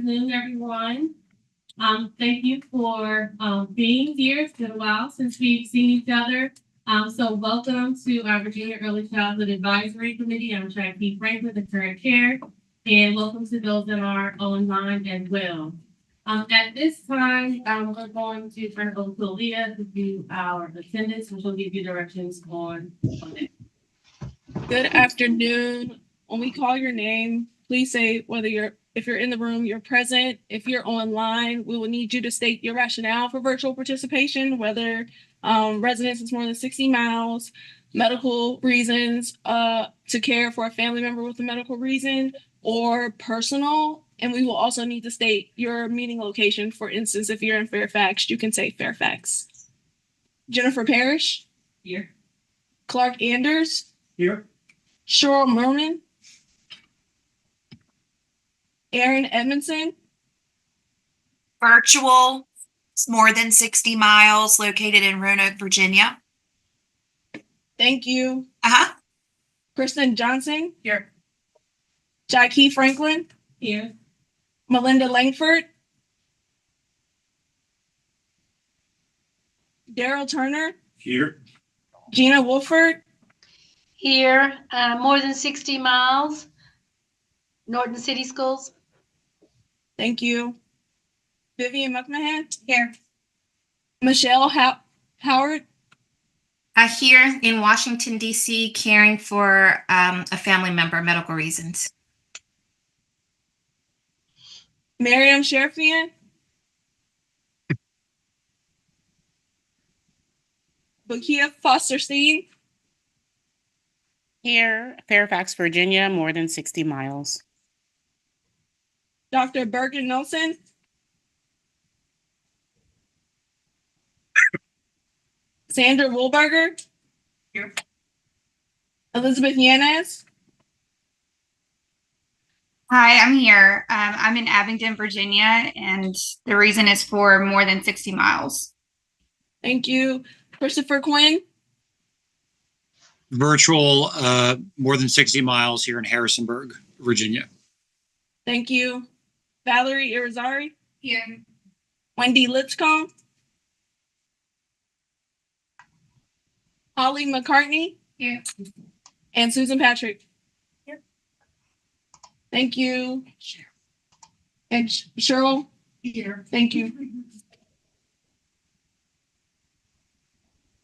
afternoon, everyone. Thank you for being here. It's been a while since we've seen each other. So welcome to our Virginia Early Childhood Advisory Committee. I'm Jackie Franklin, the current chair, and welcome to those that are online as well. At this time, we're going to turn it over to Aaliyah to do our attendance, which will give you directions on it. Good afternoon. When we call your name, please say if you're in the room, you're present. If you're online, we will need you to state your rationale for virtual participation, whether residence is more than 60 miles, medical reasons to care for a family member with a medical reason, or personal. And we will also need to state your meeting location. For instance, if you're in Fairfax, you can say Fairfax. Jennifer Parrish? Here. Clark Anders? Here. Cheryl Merman? Aaron Edmondson? Virtual, more than 60 miles, located in Roanoke, Virginia. Thank you. Kristen Johnson? Here. Jackie Franklin? Here. Melinda Langford? Daryl Turner? Here. Gina Wolford? Here, more than 60 miles, Norton City Schools. Thank you. Vivian McMahon? Here. Michelle Howard? Here in Washington, D.C., caring for a family member, medical reasons. Miriam Sherifian? Bakia Foster-Steen? Here, Fairfax, Virginia, more than 60 miles. Dr. Bergen Nelson? Sandra Woolberger? Here. Elizabeth Yanez? Hi, I'm here. I'm in Abingdon, Virginia, and the reason is for more than 60 miles. Thank you. Christopher Quinn? Virtual, more than 60 miles here in Harrisonburg, Virginia. Thank you. Valerie Irizarry? Here. Wendy Lipscomb? Holly McCartney? Here. And Susan Patrick? Here. Thank you. And Cheryl? Here. Thank you.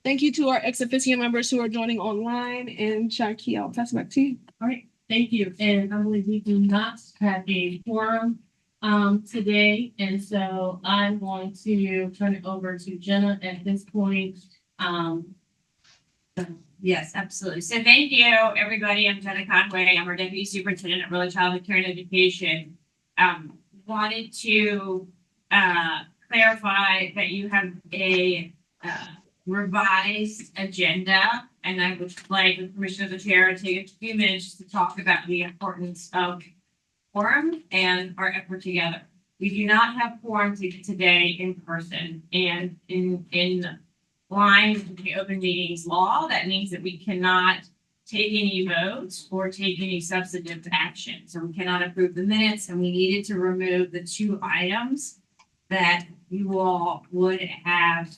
Thank you to our ex officio members who are joining online. And Jackie, I'll pass it back to you. All right, thank you. And I believe we do not have a quorum today. And so I'm going to turn it over to Jenna at this point. Yes, absolutely. So thank you, everybody. I'm Jenna Conway. I'm our Deputy Superintendent of Early Childhood Care and Education. Wanted to clarify that you have a revised agenda, and I would like, with permission of the chair, to take a few minutes to talk about the importance of quorum and our effort together. We do not have quorum today in person, and in line with the open meetings law, that means that we cannot take any votes or take any substantive action. So we cannot approve the minutes, and we needed to remove the two items that you all would have,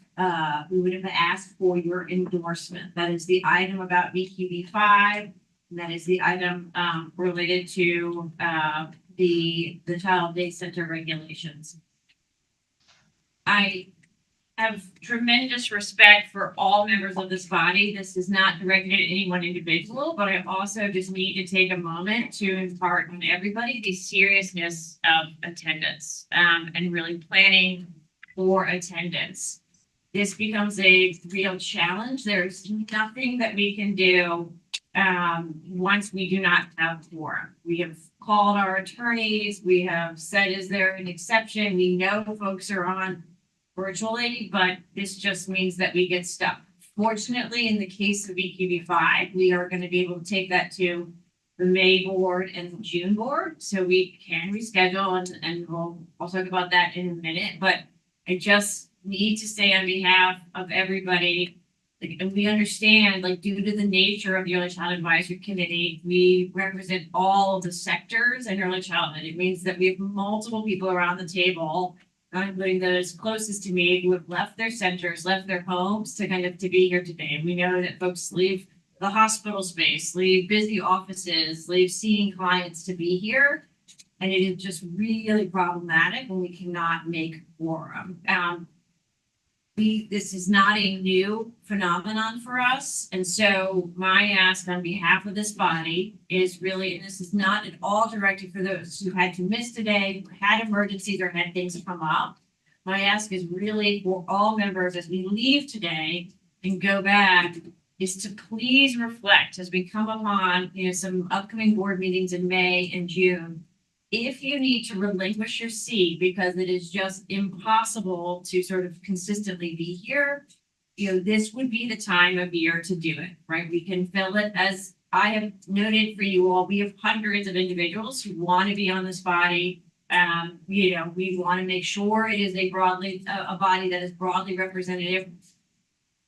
we would have asked for your endorsement. That is the item about VQB 5, and that is the item related to the Child Day Center regulations. I have tremendous respect for all members of this body. This is not directed at any one individual, but I also just need to take a moment to impart on everybody the seriousness of attendance and really planning for attendance. This becomes a real challenge. There's nothing that we can do once we do not have quorum. We have called our attorneys. We have said, is there an exception? We know folks are on virtually, but this just means that we get stuck. Fortunately, in the case of EQB 5, we are going to be able to take that to the May board and the June board, so we can reschedule, and I'll talk about that in a minute. But I just need to say on behalf of everybody and we understand, like, due to the nature of the Early Child Advisory Committee, we represent all of the sectors in early childhood. It means that we have multiple people around the table, including those closest to me, who have left their centers, left their homes to kind of to be here today. And we know that folks leave the hospital space, leave busy offices, leave seeing clients to be here. And it is just really problematic when we cannot make quorum. This is not a new phenomenon for us. And so my ask on behalf of this body is really, and this is not at all directed for those who had to miss today, who had emergencies or had things come up. My ask is really for all members as we leave today and go back, is to please reflect as we come upon, some upcoming board meetings in May and June. If you need to relinquish your seat because it is just impossible to sort of consistently be here, this would be the time of year to do it, right? We can fill it, as I have noted for you all. We have hundreds of individuals who want to be on this body. We want to make sure it is a body that is broadly representative.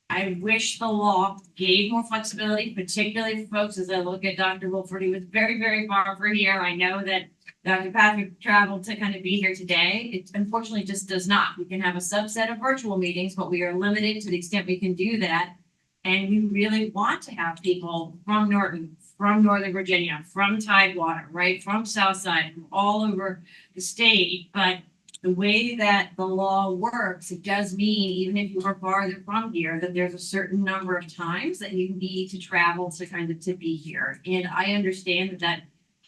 I wish the law gave more flexibility, particularly for folks, as I look at Dr. Wolford, who was very, very far from here. I know that Dr. Patrick traveled to kind of be here today. It unfortunately just does not. We can have a subset of virtual meetings, but we are limited to the extent we can do that. And we really want to have people from Norton, from Northern Virginia, from Tidewater, right, from Southside, from all over the state. But the way that the law works, it does mean, even if you are farther from here, that there's a certain number of times that you need to travel to kind of to be here. And I understand that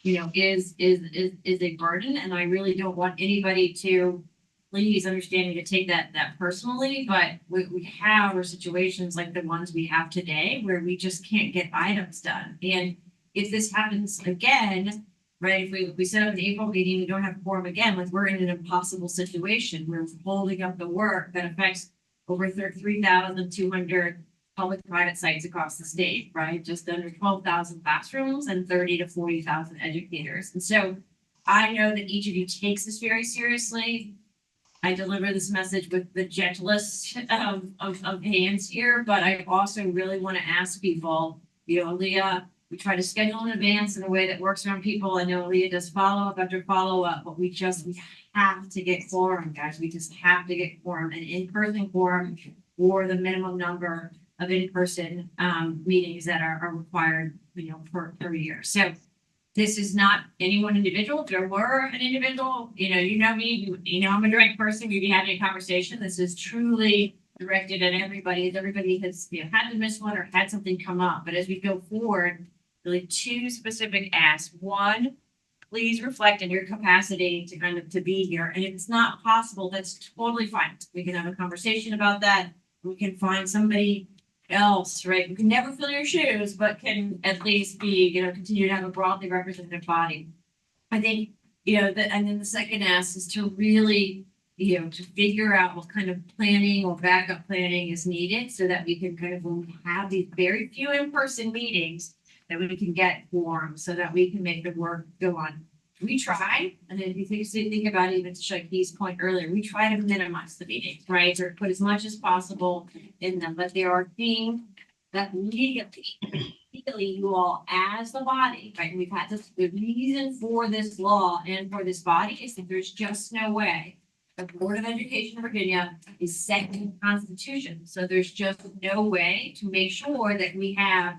is a burden, and I really don't want anybody to, please understand me, to take that personally. But we have situations like the ones we have today where we just can't get items done. And if this happens again, right, if we set up an April meeting, we don't have quorum again, like, we're in an impossible situation. We're holding up the work that affects over 3,200 public-private sites across the state, right? Just under 12,000 classrooms and 30 to 40,000 educators. And so I know that each of you takes this very seriously. I deliver this message with the gentlest of hands here, but I also really want to ask people, Leah, we try to schedule in advance in a way that works around people. I know Leah does follow-up after follow-up, but we have to get quorum, guys. We just have to get quorum, and in-person quorum for the minimum number of in-person meetings that are required, per year. So this is not any one individual. If there were an individual, you know me, I'm a direct person. We'd be having a conversation. This is truly directed at everybody. As everybody has had to miss one or had something come up. But as we go forward, really two specific asks. One, please reflect on your capacity to kind of to be here. And if it's not possible, that's totally fine. We can have a conversation about that. We can find somebody else, right? You can never fill your shoes, but can at least be, continue to have a broadly representative body. I think, and then the second ask is to really, to figure out what kind of planning or backup planning is needed so that we can kind of, when we have these very few in-person meetings, that we can get quorum so that we can make the work go on. We try, and if you think about it, even to Shaki's point earlier, we try to minimize the meetings, right? Or put as much as possible in them. But there are things that legally you all, as the body, right? We've had this, the reason for this law and for this body is that there's just no way. The Board of Education of Virginia is set in the Constitution. So there's just no way to make sure that we have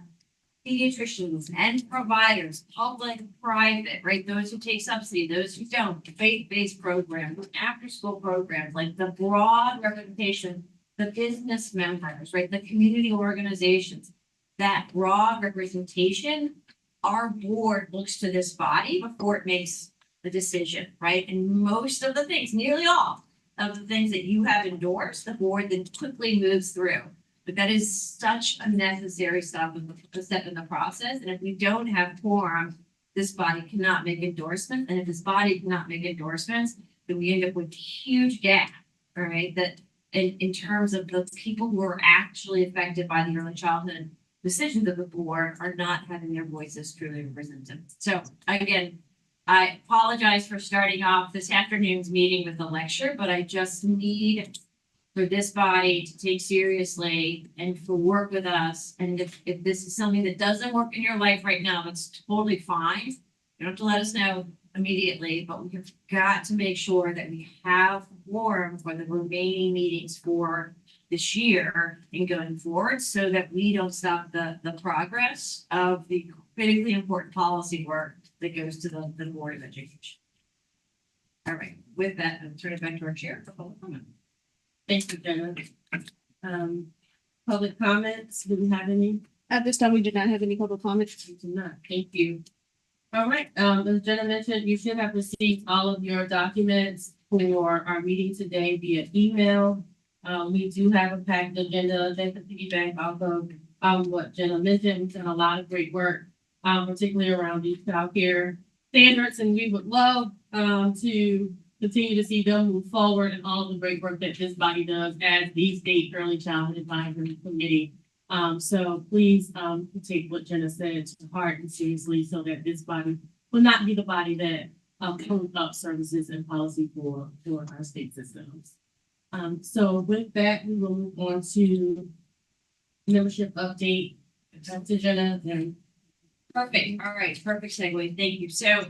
pediatricians and providers, public, private, right? Those who take subsidy, those who don't, faith-based programs, after-school programs, like the broad representation, the business members, right? The community organizations, that broad representation, our board looks to this body before it makes the decision, right? And most of the things, nearly all of the things that you have endorsed, the board then quickly moves through. But that is such a necessary step in the process. And if we don't have quorum, this body cannot make endorsements. And if this body cannot make endorsements, then we end up with huge gap, all right? That in terms of the people who are actually affected by the early childhood decisions of the board are not having their voices truly represented. So again, I apologize for starting off this afternoon's meeting with a lecture, but I just need for this body to take seriously and to work with us. And if this is something that doesn't work in your life right now, it's totally fine. You don't have to let us know immediately, but we have got to make sure that we have quorum for the remaining meetings for this year and going forward so that we don't stop the progress of the critically important policy work that goes to the Board of Education. All right, with that, I'll turn it back to our chair for public comment. Thank you, Jenna. Public comments, do we have any? At this time, we do not have any public comments. We do not. Thank you. All right, as Jenna mentioned, you should have received all of your documents for our meeting today via email. We do have a packed agenda that to piggyback off of what Jenna mentioned. We've done a lot of great work, particularly around these childcare standards, and we would love to continue to see them move forward and all of the great work that this body does as the State Early Childhood Advisory Committee. So please take what Jenna said to heart and seriously so that this body will not be the body that holds up services and policy for our state systems. So with that, we will move on to membership update. Back to Jenna. Perfect. All right. Perfect segue. Thank you. So,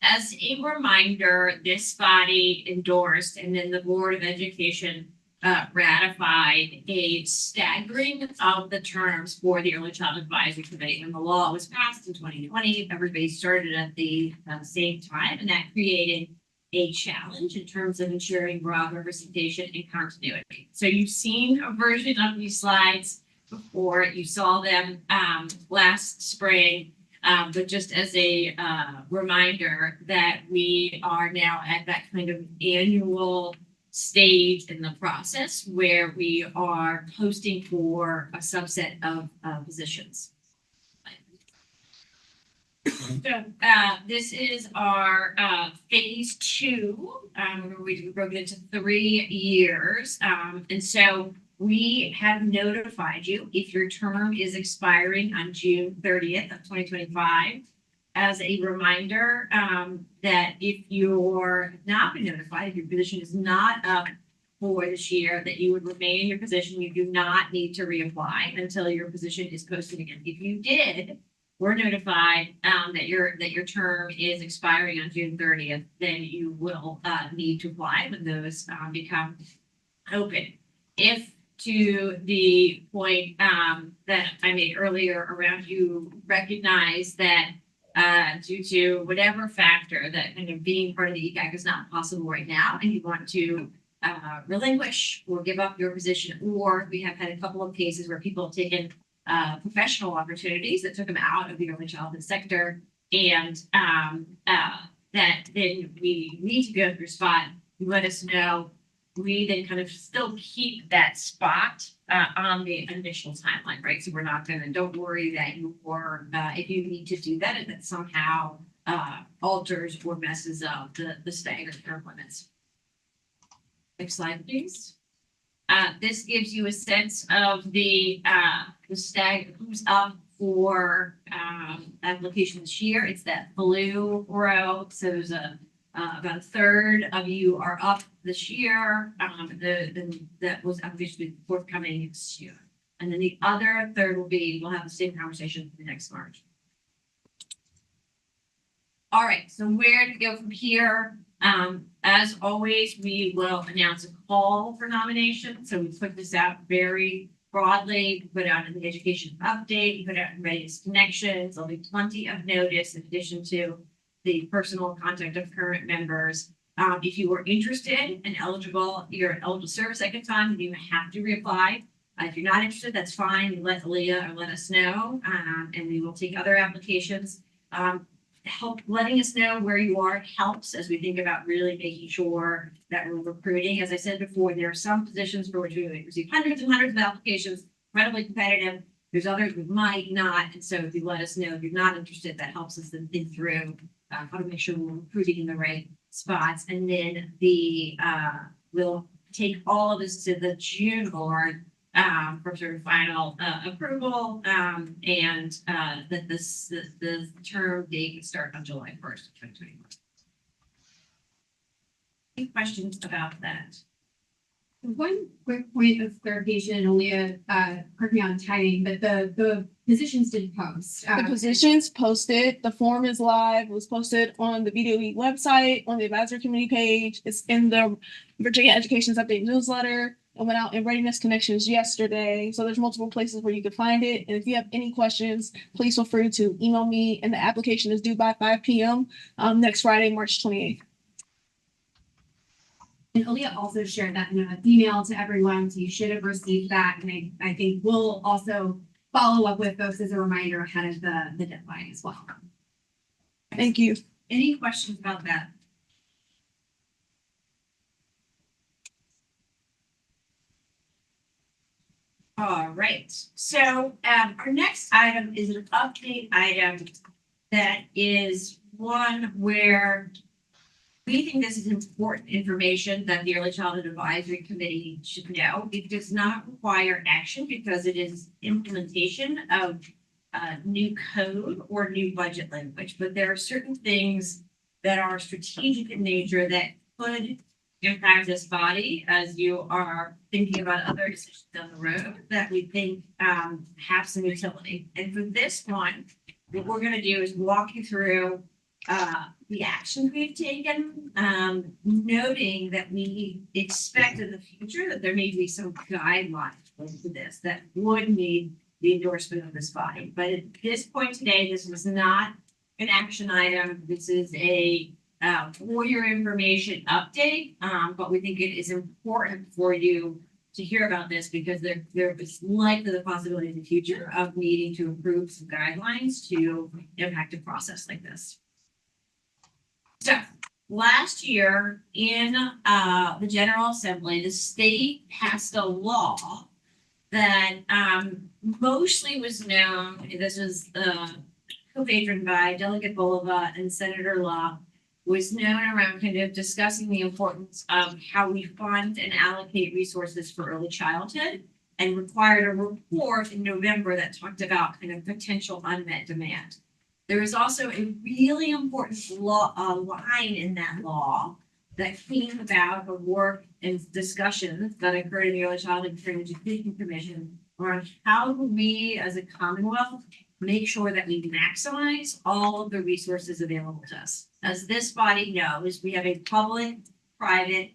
as a reminder, this body endorsed and then the Board of Education ratified a staggering of the terms for the Early Childhood Advisory Committee. And the law was passed in 2020. Everybody started at the same time, and that created a challenge in terms of ensuring broad representation and continuity. So you've seen a version of these slides before. You saw them last spring, but just as a reminder that we are now at that kind of annual stage in the process where we are posting for a subset of positions. So this is our phase 2. We broke it into 3 years. And so we have notified you if your term is expiring on June 30th of 2025. As a reminder, that if you're not been notified, if your position is not up for this year, that you would remain in your position. You do not need to reapply until your position is posted again. If you did, we're notified that your term is expiring on June 30th, then you will need to apply when those become open. If to the point that I made earlier around you recognize that due to whatever factor that kind of being part of the ECAC is not possible right now, and you want to relinquish or give up your position, or we have had a couple of cases where people have taken professional opportunities that took them out of the early childhood sector, and that then we need to go through spot. You let us know. We then kind of still keep that spot on the initial timeline, right? So we're not going to, don't worry that you were, if you need to do that, and that somehow alters or messes up the staggered term limits. Next slide, please. This gives you a sense of the who's up for application this year. It's that blue row. So there's about a third of you are up this year. That was application forthcoming next year. And then the other third will be, we'll have the same conversation for the next March. All right, so where to go from here? As always, we will announce a call for nomination. So we put this out very broadly, put out in the education update, put out in Readiness Connections. There'll be plenty of notice in addition to the personal contact of current members. If you are interested and eligible, you're eligible to serve a second time, then you have to reapply. If you're not interested, that's fine. You let Aaliyah or let us know, and we will take other applications. Letting us know where you are helps as we think about really making sure that we're recruiting. As I said before, there are some positions for which we receive hundreds and hundreds of applications, incredibly competitive. There's others we might not. And so if you let us know if you're not interested, that helps us then think through how to make sure we're recruiting in the right spots. And then we'll take all of this to the June board for sort of final approval, and that the term date can start on July 1st, 2021. Any questions about that? One quick point of clarification, only correct me on timing, but the positions didn't post. The positions posted, the form is live, it was posted on the VDOE website, on the advisory committee page. It's in the Virginia Education's Update newsletter. It went out in Readiness Connections yesterday. So there's multiple places where you can find it. And if you have any questions, please feel free to email me. And the application is due by 5 p.m. Next Friday, March 28th. And Aaliyah also shared that in an email to everyone, so you should have received that. And I think we'll also follow up with folks as a reminder ahead of the deadline as well. Thank you. Any questions about that? All right, so our next item is an update item that is one where we think this is important information that the Early Childhood Advisory Committee should know. It does not require action because it is implementation of new code or new budget language, but there are certain things that are strategic in nature that could impact this body as you are thinking about other decisions down the road that we think have some utility. And for this one, what we're going to do is walk you through the actions we've taken, noting that we expect in the future that there may be some guidelines for this that would need the endorsement of this body. But at this point today, this is not an action item. This is a for your information update, but we think it is important for you to hear about this because there is likely the possibility in the future of needing to improve some guidelines to impact a process like this. So last year in the General Assembly, the state passed a law that mostly was known, this was co-patroned by Delegate Bolova and Senator Law, was known around kind of discussing the importance of how we fund and allocate resources for early childhood and required a report in November that talked about kind of potential unmet demand. There is also a really important line in that law that came about of work and discussions that occurred in the Early Childhood and Education Commission on how do we as a Commonwealth make sure that we maximize all of the resources available to us. As this body knows, we have a public-private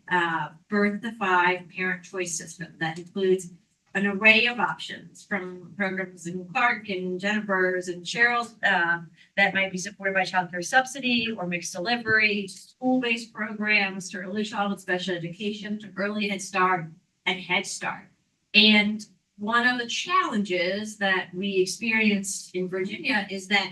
birth to 5 parent choice system that includes an array of options from programs in Clark and Jennifer's and Cheryl's that might be supported by child care subsidy or mixed delivery, school-based programs to early childhood special education to early Head Start and Head Start. And one of the challenges that we experienced in Virginia is that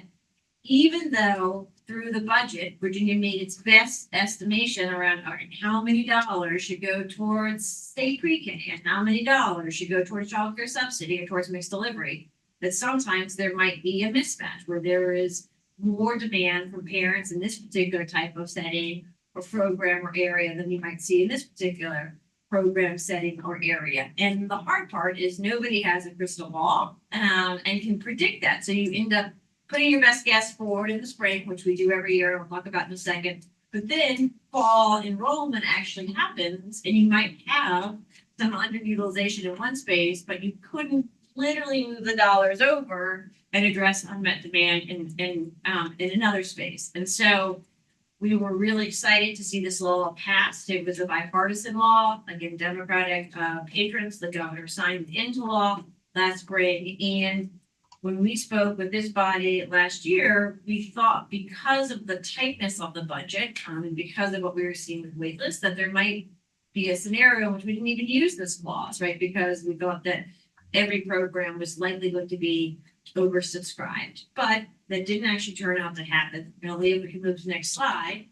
even though through the budget, Virginia made its best estimation around how many dollars should go towards state pre-K and how many dollars should go towards child care subsidy or towards mixed delivery, that sometimes there might be a mismatch where there is more demand from parents in this particular type of setting or program or area than you might see in this particular program setting or area. And the hard part is nobody has a crystal ball and can predict that. So you end up putting your best guess forward in the spring, which we do every year, we'll talk about in a second. But then fall enrollment actually happens and you might have some underutilization in one space, but you couldn't literally move the dollars over and address unmet demand in another space. And so we were really excited to see this law passed. It was a bipartisan law. Again, Democratic patrons, the governor signed it into law last spring. And when we spoke with this body last year, we thought because of the tightness of the budget and because of what we were seeing with waitlists, that there might be a scenario in which we didn't even use this clause, right? Because we thought that every program was likely going to be oversubscribed. But that didn't actually turn out to happen. And we can move to the next slide.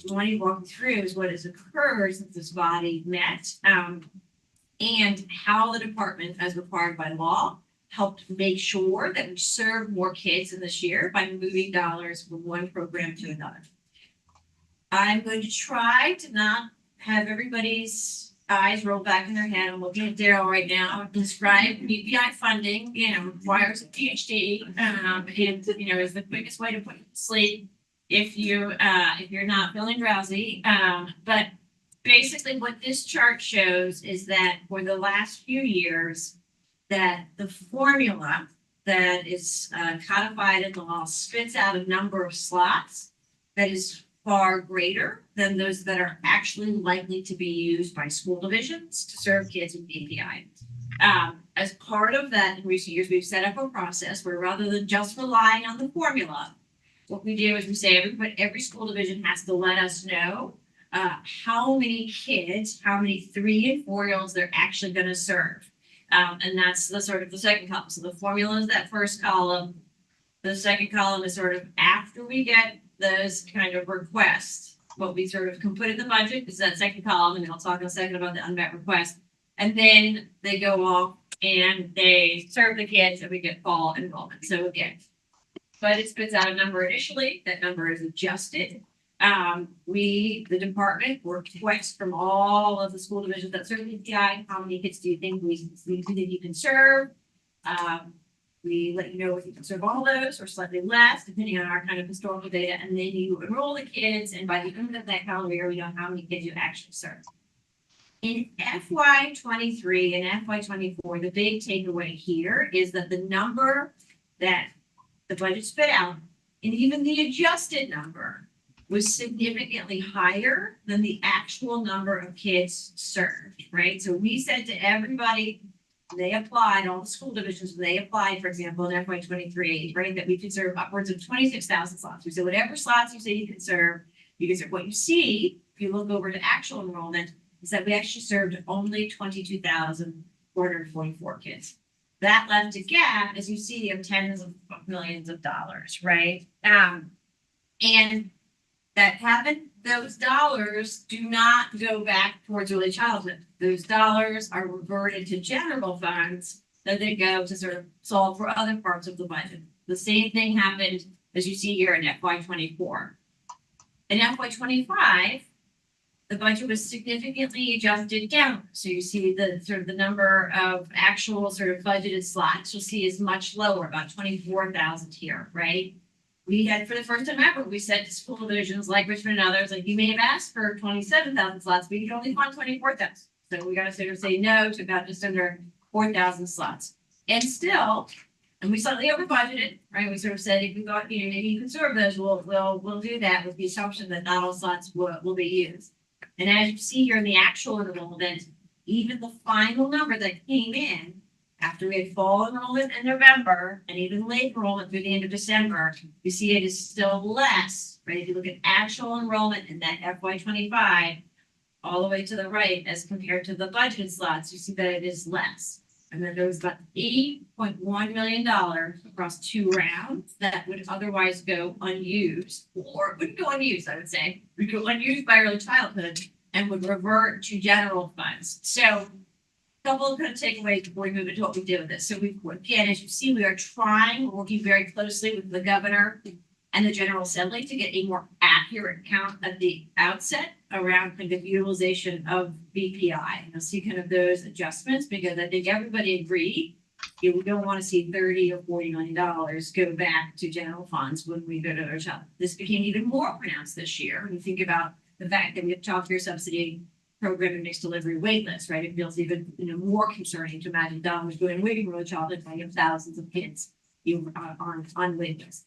What I walk you through is what has occurred since this body met and how the department, as required by law, helped make sure that we serve more kids in this year by moving dollars from one program to another. I'm going to try to not have everybody's eyes roll back in their head. I'm looking at Daryl right now. Describe BPI funding, requires a PhD, and is the quickest way to put you to sleep if you're not feeling drowsy. But basically what this chart shows is that for the last few years, that the formula that is codified in the law spits out a number of slots that is far greater than those that are actually likely to be used by school divisions to serve kids with BPI. As part of that, in recent years, we've set up a process where rather than just relying on the formula, what we do is we say every school division has to let us know how many kids, how many 3 and 4-year-olds they're actually going to serve. And that's the sort of the second column. So the formula is that first column. The second column is sort of after we get those kind of requests, what we sort of can put in the budget is that second column, and I'll talk in a second about the unmet request. And then they go off and they serve the kids and we get fall enrollment. So again, budget spits out a number initially, that number is adjusted. The department requests from all of the school divisions that serve BPI, how many kids do you think you can serve? We let you know if you can serve all those or slightly less, depending on our kind of historical data. And then you enroll the kids, and by the end of that calendar year, we know how many kids you actually serve. In FY23 and FY24, the big takeaway here is that the number that the budget spit out, and even the adjusted number, was significantly higher than the actual number of kids served, right? So we said to everybody, they applied, all the school divisions, they applied, for example, in FY23, right, that we could serve upwards of 26,000 slots. We said whatever slots you say you can serve, you can serve. What you see, if you look over to actual enrollment, is that we actually served only 22,444 kids. That left a gap, as you see, of tens of millions of dollars, right? And that those dollars do not go back towards early childhood. Those dollars are reverted to general funds that they go to sort of solve for other parts of the budget. The same thing happened, as you see here in FY24. In FY25, the budget was significantly adjusted down. So you see the sort of the number of actual sort of budgeted slots you'll see is much lower, about 24,000 here, right? We had, for the first time ever, we said to school divisions like Richmond and others, like, you may have asked for 27,000 slots, but you can only fund 24,000. So we got to sort of say no to about just under 4,000 slots. And still, and we slightly over budgeted, right? We sort of said, if we thought, maybe you can serve those, we'll do that with the assumption that not all slots will be used. And as you see here in the actual enrollment, even the final number that came in after we had fall enrollment in November and even late enrollment through the end of December, you see it is still less, right? If you look at actual enrollment in that FY25, all the way to the right as compared to the budgeted slots, you see that it is less. And then there was about $80.1 million across 2 rounds that would otherwise go unused, or wouldn't go unused, I would say, would go unused by early childhood and would revert to general funds. So couple of kind of takeaways before we move into what we do with this. So we, again, as you see, we are working very closely with the governor and the General Assembly to get a more accurate count at the outset around kind of utilization of BPI. And you'll see kind of those adjustments because I think everybody agreed we don't want to see $30 or $40 million go back to general funds when we go to our child. This became even more pronounced this year when you think about the fact that we have childcare subsidy program and mixed delivery wait list, right? It feels even more concerning to imagine dollars going waiting room childhood by thousands of kids on wait lists.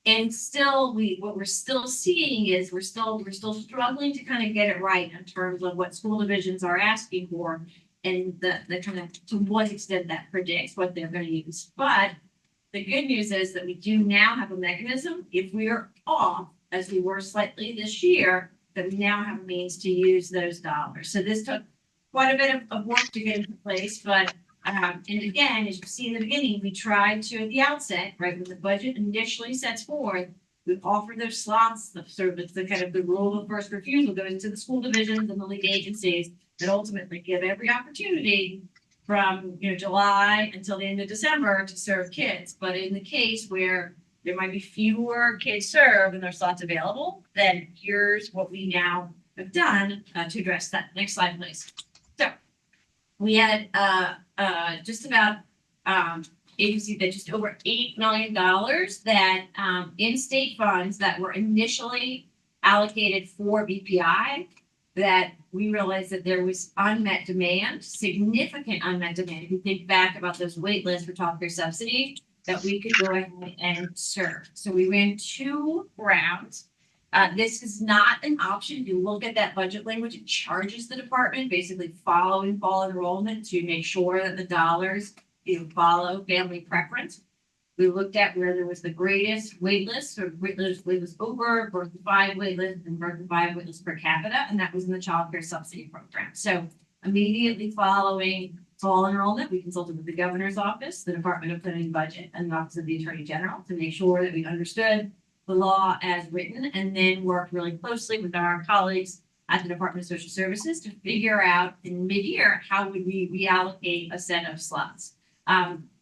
And still, what we're still seeing is we're still struggling to kind of get it right in terms of what school divisions are asking for and the kind of to what extent that predicts what they're going to use. But the good news is that we do now have a mechanism. If we are off, as we were slightly this year, that we now have a means to use those dollars. So this took quite a bit of work to get into place, but and again, as you see in the beginning, we tried to at the outset, right, when the budget initially sets forth, we offer those slots, the kind of the rule of first refusal goes to the school divisions and the lead agencies that ultimately give every opportunity from July until the end of December to serve kids. But in the case where there might be fewer kids served and there's slots available, then here's what we now have done to address that. Next slide, please. So we had just about agency that just over $8 million that in state funds that were initially allocated for BPI that we realized that there was unmet demand, significant unmet demand. If you think back about those wait lists for childcare subsidy, that we could go ahead and serve. So we ran 2 rounds. This is not an option. If you look at that budget language, it charges the department basically following fall enrollment to make sure that the dollars follow family preference. We looked at where there was the greatest wait list or wait list over, birth to 5 wait list, and birth to 5 wait list per capita, and that was in the child care subsidy program. So immediately following fall enrollment, we consulted with the governor's office, the Department of Planning and Budget, and the Office of the Attorney General to make sure that we understood the law as written, and then worked really closely with our colleagues at the Department of Social Services to figure out in mid-year how would we reallocate a set of slots.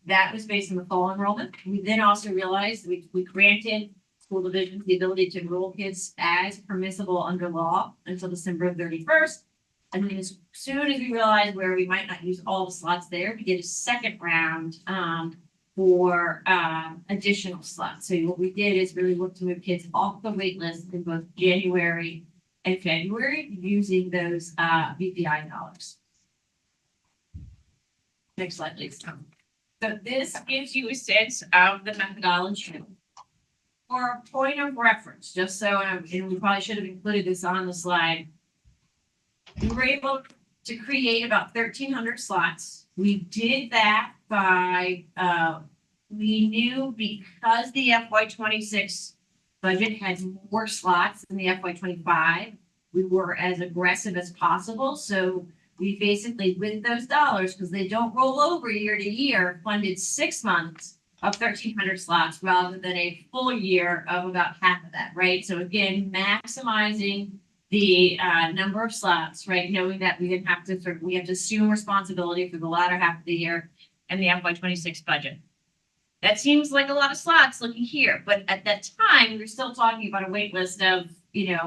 That was based on the fall enrollment. We then also realized we granted school divisions the ability to enroll kids as permissible under law until December 31st. And then as soon as we realized where we might not use all the slots there, we did a second round for additional slots. So what we did is really look to move kids off the wait list in both January and February using those VPI dollars. Next slide, please. So this gives you a sense of the methodology. For a point of reference, just so, and we probably should have included this on the slide, we were able to create about 1,300 slots. We did that by, we knew because the FY26 budget had more slots than the FY25, we were as aggressive as possible. So we basically, with those dollars, because they don't roll over year to year, funded 6 months of 1,300 slots rather than a full year of about half of that, right? So again, maximizing the number of slots, right? Knowing that we didn't have to we have to assume responsibility for the latter half of the year and the FY26 budget. That seems like a lot of slots looking here, but at that time, we were still talking about a wait list of,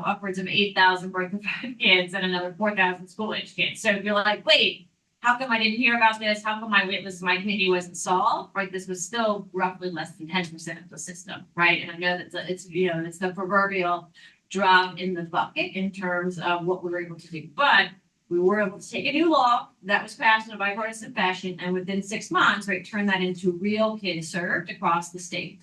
upwards of 8,000 birth to 5 kids and another 4,000 school-age kids. So if you're like, wait, how come I didn't hear about this? How come my wait list, my committee wasn't solved? Right, this was still roughly less than 10% of the system, right? And I know that it's the proverbial drop in the bucket in terms of what we were able to do, but we were able to take a new law that was passed in a bipartisan fashion, and within 6 months, right, turn that into real kids served across the state.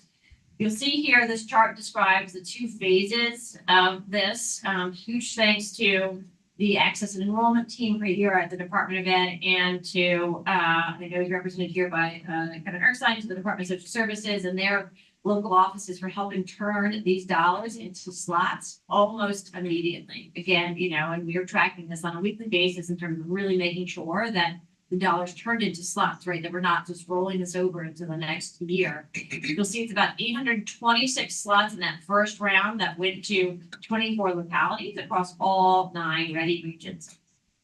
You'll see here, this chart describes the 2 phases of this. Huge thanks to the access and enrollment team right here at the Department of Ed, and to, I know you're represented here by Kevin Erskine, to the Department of Social Services and their local offices for helping turn these dollars into slots almost immediately. Again, and we are tracking this on a weekly basis in terms of really making sure that the dollars turned into slots, right? That we're not just rolling this over into the next year. You'll see it's about 826 slots in that first round that went to 24 localities across all 9 ready regions.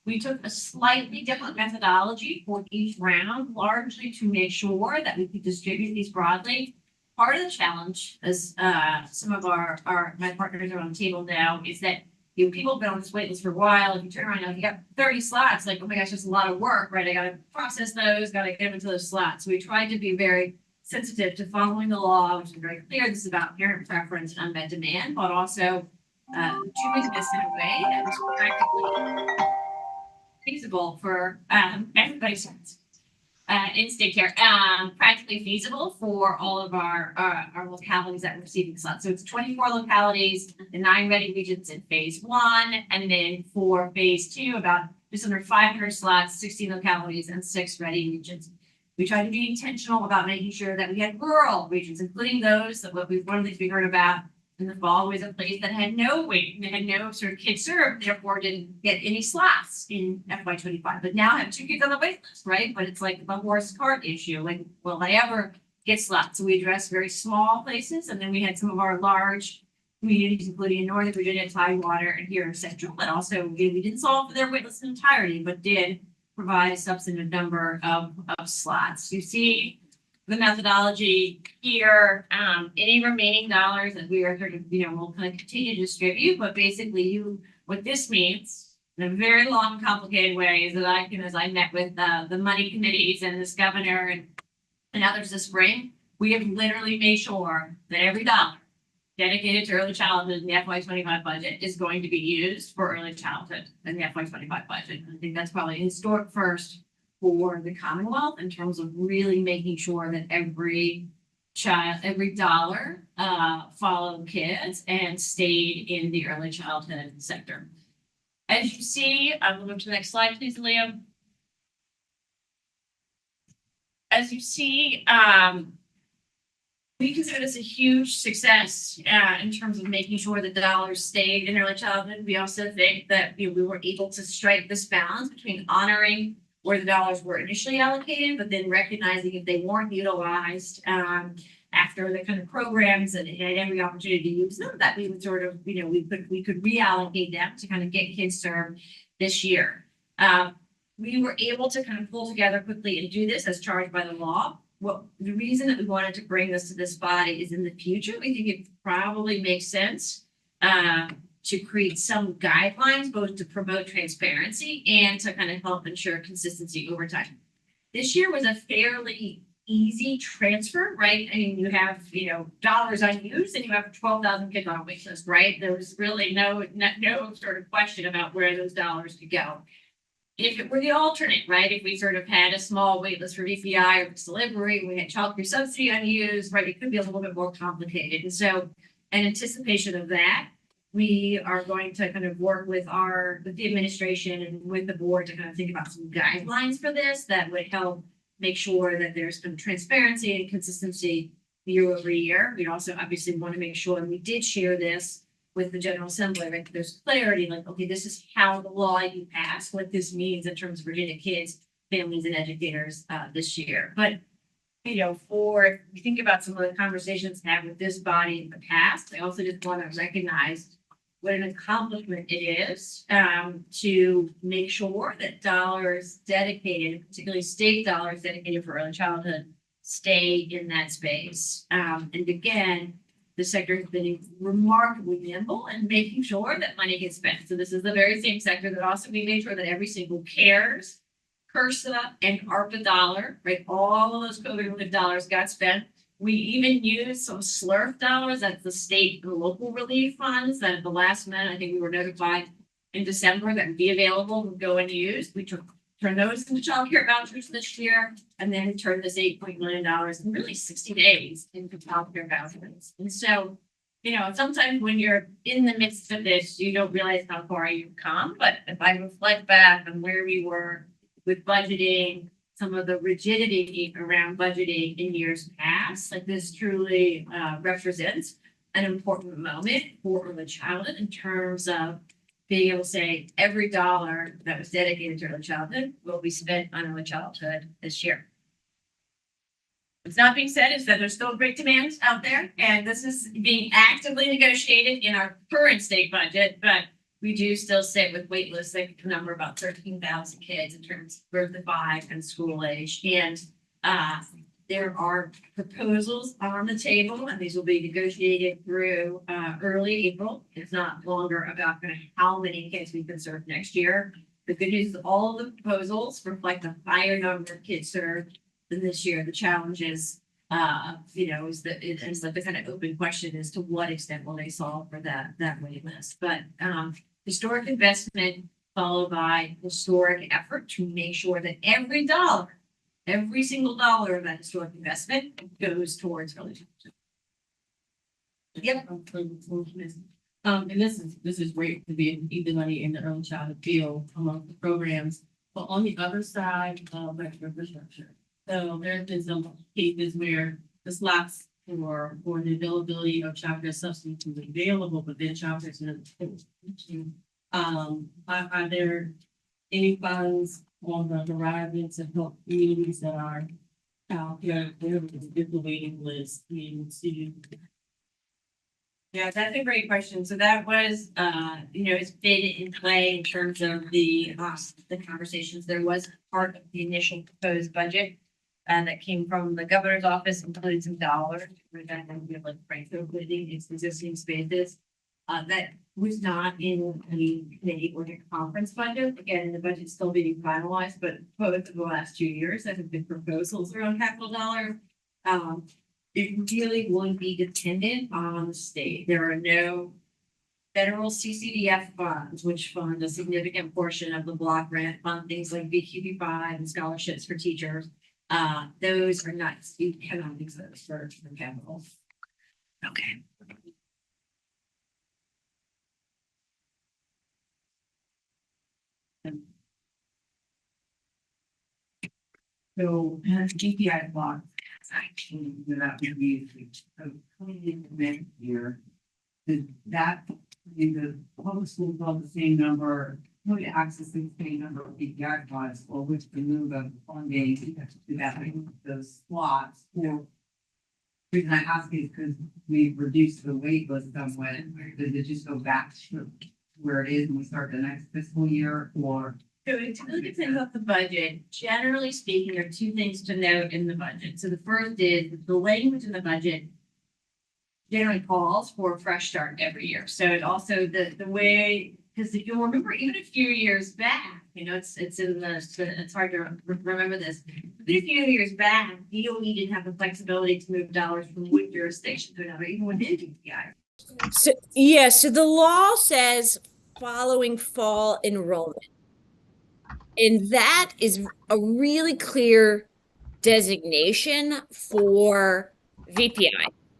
We took a slightly different methodology for each round, largely to make sure that we could distribute these broadly. Part of the challenge, as some of my partners are on the table now, is that people have been on this wait list for a while. If you turn around now, you got 30 slots, like, oh my gosh, that's a lot of work, right? I got to process those, got to get them into those slots. So we tried to be very sensitive to following the law, which is very clear. This is about parent preference and unmet demand, but also doing this in a way that was practically feasible for everybody's sense. In-state care, practically feasible for all of our localities that were receiving slots. So it's 24 localities, the 9 ready regions in phase 1, and then for phase 2, about just under 500 slots, 16 localities, and 6 ready regions. We tried to be intentional about making sure that we had rural regions, including those that one of the things we heard about in the fall was a place that had no wait, they had no sort of kids served, therefore didn't get any slots in FY25. But now have 2 kids on the wait list, right? But it's like the horse cart issue. Like, will they ever get slots? So we addressed very small places, and then we had some of our large communities, including in Northern Virginia, Tidewater, and here in Central. But also, we didn't solve for their wait list in entirety, but did provide a substantive number of slots. You see the methodology here, any remaining dollars that we are sort of, we'll kind of continue to distribute, but basically what this means in a very long, complicated way is that as I met with the money committees and this governor and others this spring, we have literally made sure that every dollar dedicated to early childhood in the FY25 budget is going to be used for early childhood in the FY25 budget. I think that's probably a historic first for the Commonwealth in terms of really making sure that every child, every dollar followed kids and stayed in the early childhood sector. As you see, I'm going to move to the next slide, please, Liam. As you see, we consider this a huge success in terms of making sure the dollars stayed in early childhood. We also think that we were able to strike this balance between honoring where the dollars were initially allocated, but then recognizing if they weren't utilized after the kind of programs and had every opportunity to use them, that we would sort of, we could reallocate them to kind of get kids served this year. We were able to kind of pull together quickly and do this as charged by the law. Well, the reason that we wanted to bring this to this body is in the future, we think it probably makes sense to create some guidelines, both to promote transparency and to kind of help ensure consistency over time. This year was a fairly easy transfer, right? I mean, you have, dollars unused and you have 12,000 kids on a wait list, right? There was really no sort of question about where those dollars could go. If it were the alternate, right? If we sort of had a small wait list for VPI or delivery, we had childcare subsidy unused, right? It could be a little bit more complicated. And so in anticipation of that, we are going to kind of work with the administration and with the board to kind of think about some guidelines for this that would help make sure that there's some transparency and consistency year over year. We also obviously want to make sure, and we did share this with the General Assembly, right? There's clarity, like, okay, this is how the law you passed, what this means in terms of Virginia kids, families, and educators this year. But, if you think about some of the conversations had with this body in the past, I also just want to recognize what an accomplishment it is to make sure that dollars dedicated, particularly state dollars dedicated for early childhood, stay in that space. And again, the sector has been remarkably nimble in making sure that money gets spent. So this is the very same sector that also we made sure that every single CARES, CURSA, and ARPA dollar, right? All of those COVID relief dollars got spent. We even used some SLRF dollars, that's the state and local relief funds that at the last minute, I think we were notified in December that would be available, would go and use. We turned those into child care vouchers this year, and then turned this $8 million in really 60 days into child care vouchers. And so, sometimes when you're in the midst of this, you don't realize how far you've come. But if I reflect back on where we were with budgeting, some of the rigidity around budgeting in years past, like this truly represents an important moment for early childhood in terms of being able to say every dollar that was dedicated to early childhood will be spent on early childhood this year. What's not being said is that there's still great demand out there, and this is being actively negotiated in our current state budget, but we do still sit with wait lists that can number about 13,000 kids in terms of birth to 5 and school age. And there are proposals on the table, and these will be negotiated through early April. It's not longer about kind of how many kids we can serve next year. The good news is all of the proposals reflect a higher number of kids served than this year. The challenge is, is the kind of open question as to what extent will they solve for that wait list. But historic investment followed by historic effort to make sure that every single dollar of that historic investment goes towards early childhood. Yep. And this is great to be even money in the early childhood field among the programs. But on the other side of infrastructure, so there have been some cases where the slots for the availability of childcare subsidies was available, but then childcare is not. Are there any funds on the horizon to help communities that are childcare with the waiting list to? Yeah, that's a great question. So that was, it's been in play in terms of the conversations. There was part of the initial proposed budget that came from the governor's office, including some dollars for that including its existing spaces. That was not in the committee or the conference budget. Again, the budget's still being finalized, but both of the last 2 years, there have been proposals around capital dollars. it really won't be dependent on the state. There are no federal CCDF funds, which fund a significant portion of the block grant fund, things like VQB5 and scholarships for teachers. Those are not, you cannot use those for capital. Okay. So GPI block, that would be coming into next year. That the public school felt the same number, would access the same number of GPI funds, or which the move of funding to that those slots. The reason I ask is because we reduced the wait list somewhat. Does it just go back to where it is when we start the next fiscal year, or? So it really depends on the budget. Generally speaking, there are two things to note in the budget. So the first is the language in the budget generally calls for a fresh start every year. So it also the way, because if you'll remember, even a few years back, it's in the, it's hard to remember this. But a few years back, DOE didn't have the flexibility to move dollars from one jurisdiction to another, even within DPI. So the law says following fall enrollment. And that is a really clear designation for VPI.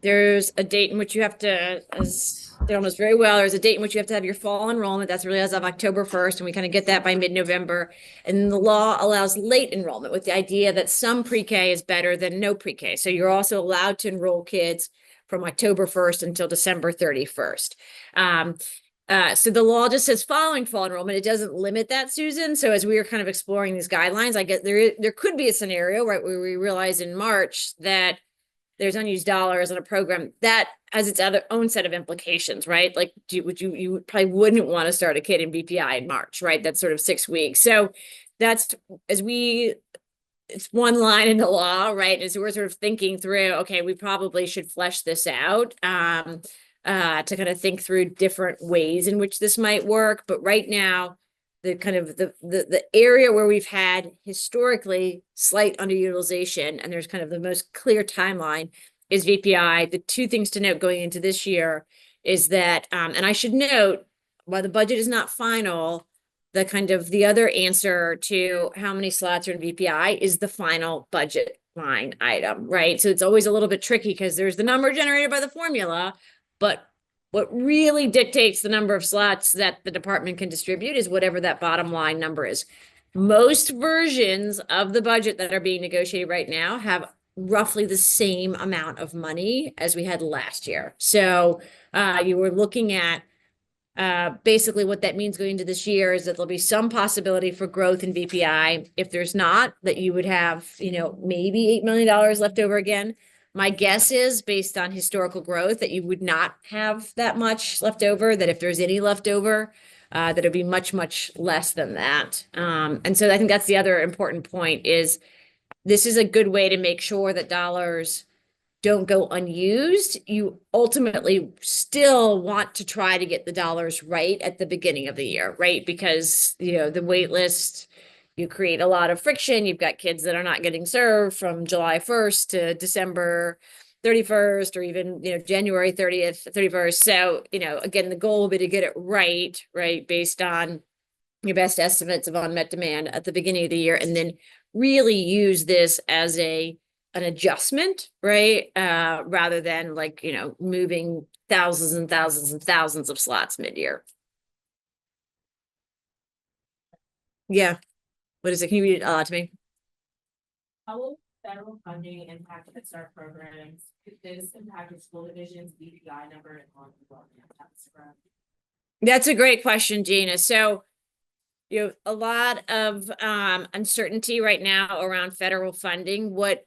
There's a date in which you have to, as they knows very well, there's a date in which you have to have your fall enrollment. That's really as of October 1st, and we kind of get that by mid-November. And the law allows late enrollment with the idea that some pre-K is better than no pre-K. So you're also allowed to enroll kids from October 1st until December 31st. So the law just says following fall enrollment. It doesn't limit that, Susan. So as we were kind of exploring these guidelines, I get there could be a scenario, right, where we realize in March that there's unused dollars in a program that has its own set of implications, right? Like you probably wouldn't want to start a kid in BPI in March, right? That's sort of 6 weeks. So that's it's one line in the law, right? As we're sort of thinking through, okay, we probably should flesh this out. To kind of think through different ways in which this might work. But right now, the kind of the area where we've had historically slight underutilization, and there's kind of the most clear timeline, is VPI. The two things to note going into this year is that, and I should note, while the budget is not final, the other answer to how many slots are in VPI is the final budget line item, right? So it's always a little bit tricky because there's the number generated by the formula, but what really dictates the number of slots that the department can distribute is whatever that bottom line number is. Most versions of the budget that are being negotiated right now have roughly the same amount of money as we had last year. So you were looking at basically what that means going into this year is that there'll be some possibility for growth in VPI. If there's not, that you would have, maybe $8 million left over again. My guess is, based on historical growth, that you would not have that much left over, that if there's any left over, that it'd be much, much less than that. And so I think that's the other important point is this is a good way to make sure that dollars don't go unused. You ultimately still want to try to get the dollars right at the beginning of the year, right? Because, the wait list, you create a lot of friction. You've got kids that are not getting served from July 1st to December 31st, or even, January 30th, 31st. So, again, the goal will be to get it right, based on your best estimates of unmet demand at the beginning of the year, and then really use this as an adjustment, right? Rather than moving thousands and thousands and thousands of slots mid-year. Yeah. What is it? Can you read it to me? How will federal funding impact Head Start programs? Could this impact the school division's BPI number and on-enrollment? That's a great question, Gina. So, a lot of uncertainty right now around federal funding. What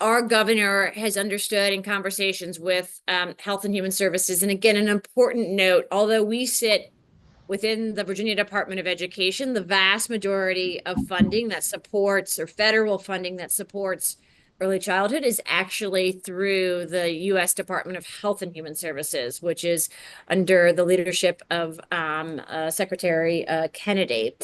our governor has understood in conversations with Health and Human Services, and again, an important note, although we sit within the Virginia Department of Education, the vast majority of funding that supports, or federal funding that supports, early childhood is actually through the U.S. Department of Health and Human Services, which is under the leadership of Secretary Kennedy.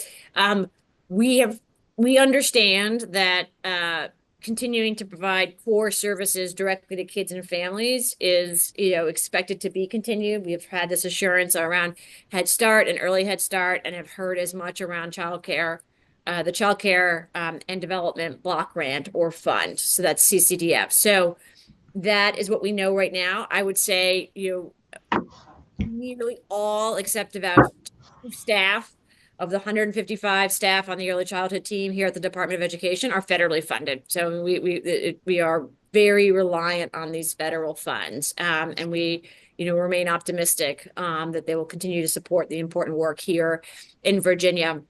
We understand that continuing to provide core services directly to kids and families is, expected to be continued. We've had this assurance around Head Start and early Head Start, and have heard as much around childcare, the childcare and development block grant or fund. So that's CCDF. So that is what we know right now. I would say, nearly all except about staff of the 155 staff on the early childhood team here at the Department of Education are federally funded. So we are very reliant on these federal funds. And we, remain optimistic that they will continue to support the important work here in Virginia.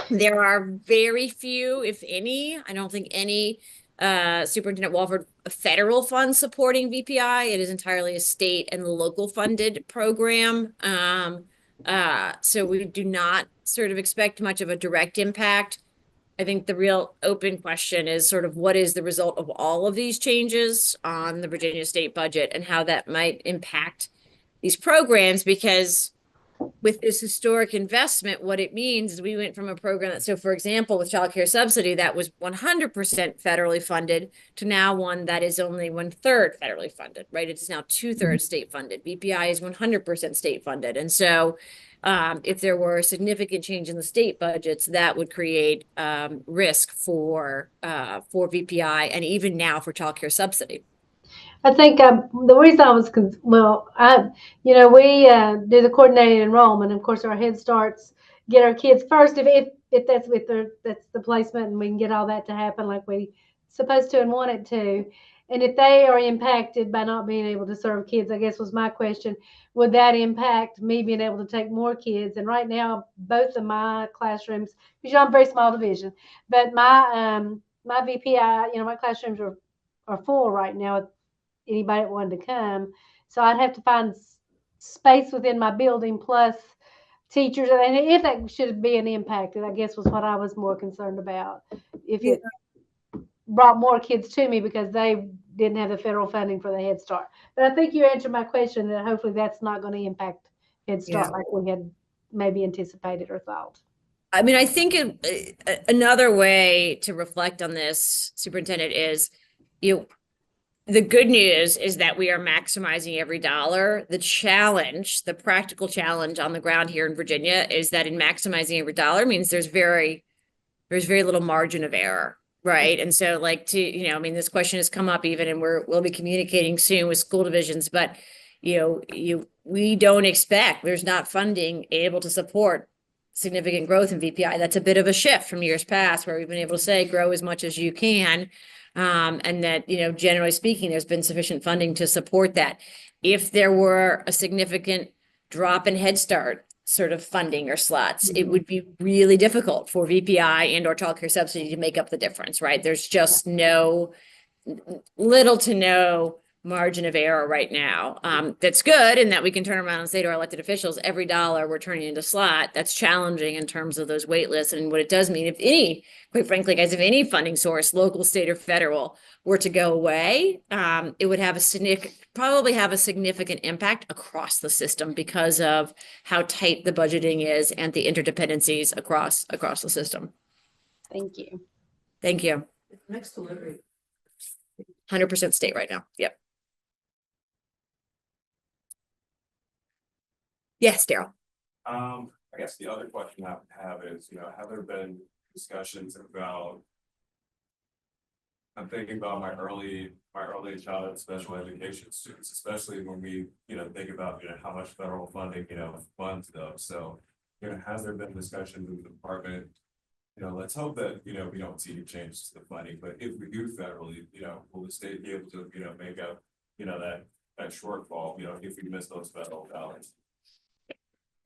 There are very few, if any, I don't think any Superintendent Walford federal funds supporting VPI. It is entirely a state and local funded program. So we do not sort of expect much of a direct impact. I think the real open question is sort of what is the result of all of these changes on the Virginia state budget and how that might impact these programs, because with this historic investment, what it means is we went from a program that, so for example, with child care subsidy, that was 100% federally funded to now one that is only 1/3 federally funded, right? It's now 2/3 state funded. VPI is 100% state funded. And so if there were a significant change in the state budgets, that would create risk for VPI and even now for child care subsidy. I think the reason I was, we do the coordinated enrollment. Of course, our Head Starts get our kids first if that's the placement, and we can get all that to happen like we supposed to and want it to. And if they are impacted by not being able to serve kids, I guess was my question, would that impact me being able to take more kids? And right now, both of my classrooms, because I'm a very small division, but my VPI, my classrooms are full right now. Anybody that wanted to come, so I'd have to find space within my building plus teachers, and if that should be an impact, I guess was what I was more concerned about, if it brought more kids to me because they didn't have the federal funding for the Head Start. But I think you answered my question, that hopefully that's not going to impact Head Start like we had maybe anticipated or thought. I mean, I think another way to reflect on this, Superintendent, is the good news is that we are maximizing every dollar. The challenge, the practical challenge on the ground here in Virginia, is that in maximizing every dollar means there's very little margin of error, right? And so this question has come up even, and we'll be communicating soon with school divisions, but we don't expect, there's not funding able to support significant growth in VPI. That's a bit of a shift from years past, where we've been able to say grow as much as you can. And that, generally speaking, there's been sufficient funding to support that. If there were a significant drop in Head Start sort of funding or slots, it would be really difficult for VPI and or childcare subsidy to make up the difference, right? There's just little to no margin of error right now. That's good, in that we can turn around and say to our elected officials, every dollar we're turning into slot. That's challenging in terms of those wait lists. And what it does mean, if any, quite frankly, guys, if any funding source, local, state, or federal, were to go away, it would have probably have a significant impact across the system because of how tight the budgeting is and the interdependencies across the system. Thank you. Thank you. Next delivery. 100% state right now. Yep. Yes, Daryl. I guess the other question I have is, have there been discussions about, I'm thinking about my early childhood special education students, especially when we, think about, how much federal funding, funds those. So, has there been discussions with the department? Let's hope that, we don't see any changes to the funding, but if we do federally, will the state be able to, make up, that shortfall, if we miss those federal dollars?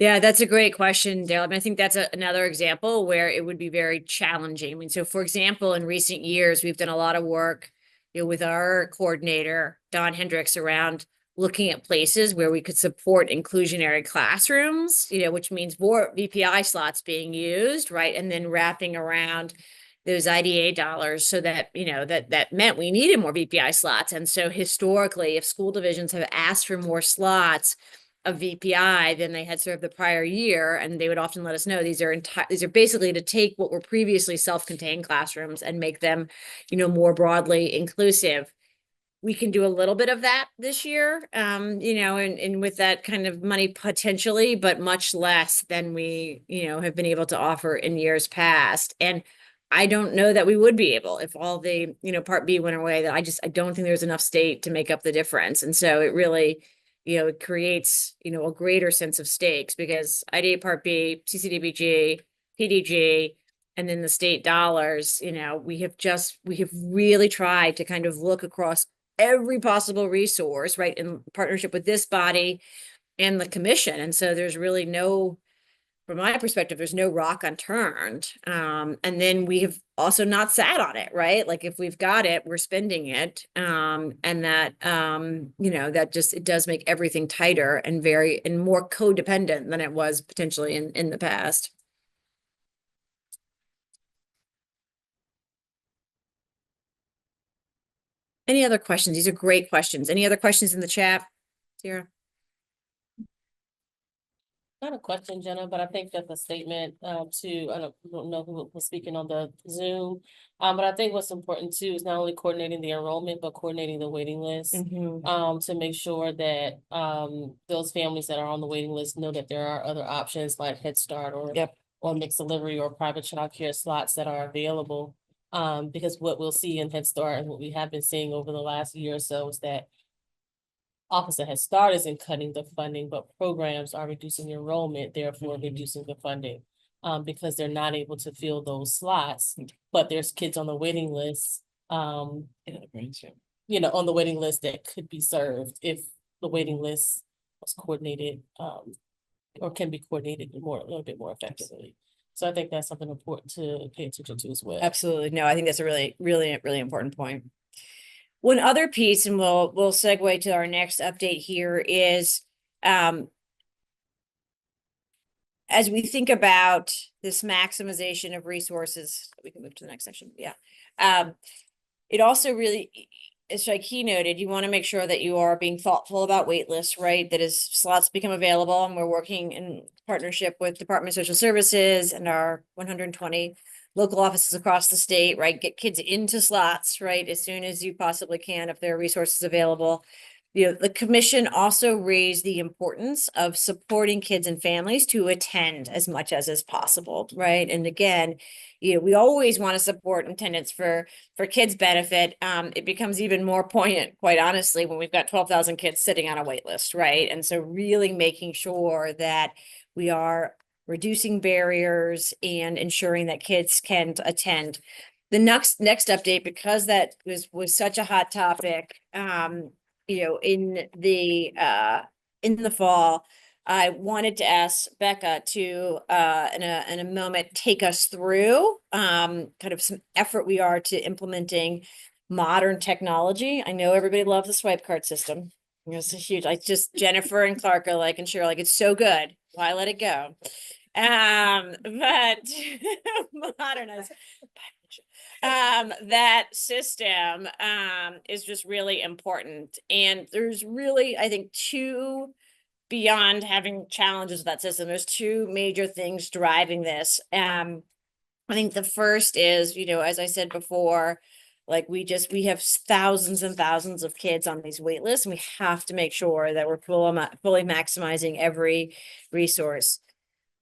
Yeah, that's a great question, Dale. I mean, I think that's another example where it would be very challenging. I mean, so for example, in recent years, we've done a lot of work, with our coordinator, Don Hendricks, around looking at places where we could support inclusionary classrooms, which means more VPI slots being used, right? And then wrapping around those IDA dollars so that, that meant we needed more VPI slots. And so historically, if school divisions have asked for more slots, a VPI than they had served the prior year. And they would often let us know these are basically to take what were previously self-contained classrooms and make them, more broadly inclusive. We can do a little bit of that this year, and with that kind of money potentially, but much less than we, have been able to offer in years past. And I don't know that we would be able if all the, Part B went away, that I don't think there's enough state to make up the difference. And so it really, it creates, a greater sense of stakes because IDA Part B, CCDBG, PDG, and then the state dollars, we have really tried to kind of look across every possible resource, right, in partnership with this body and the commission. And so there's really from my perspective, there's no rock unturned. And then we have also not sat on it, right? Like if we've got it, we're spending it. And that, it does make everything tighter and more codependent than it was potentially in the past. Any other questions? These are great questions. Any other questions in the chat, Sarah? Not a question, Jenna, but I think that the statement I don't know who was speaking on the Zoom, but I think what's important too is not only coordinating the enrollment, but coordinating the waiting list to make sure that those families that are on the waiting list know that there are other options like Head Start or mixed delivery or private childcare slots that are available. Because what we'll see in Head Start and what we have been seeing over the last year or so is that Office of Head Start isn't cutting the funding, but programs are reducing enrollment, therefore reducing the funding because they're not able to fill those slots. But there's kids on the waiting list, on the waiting list that could be served if the waiting list was coordinated or can be coordinated a little bit more effectively. So I think that's something important to pay attention to as well. Absolutely. No, I think that's a really, really, really important point. One other piece, and we'll segue to our next update here, is as we think about this maximization of resources, we can move to the next section. Yeah. It also really, as Shaiki noted, you want to make sure that you are being thoughtful about wait lists, right? That as slots become available, and we're working in partnership with Department of Social Services and our 120 local offices across the state, right? Get kids into slots, right? As soon as you possibly can, if there are resources available. The commission also raised the importance of supporting kids and families to attend as much as is possible, right? And again, we always want to support attendance for kids' benefit. It becomes even more poignant, quite honestly, when we've got 12,000 kids sitting on a wait list, right? And so really making sure that we are reducing barriers and ensuring that kids can attend. The next update, because that was such a hot topic, in the fall, I wanted to ask Becca to in a moment take us through kind of some effort we are to implementing modern technology. I know everybody loves the swipe card system. It's a huge, Jennifer and Clark are like, and Cheryl, it's so good. Why let it go? But modernize that system is just really important. And there's really, I think, beyond having challenges with that system, there's two major things driving this. I think the first is, as I said before, like we have thousands and thousands of kids on these wait lists, and we have to make sure that we're fully maximizing every resource.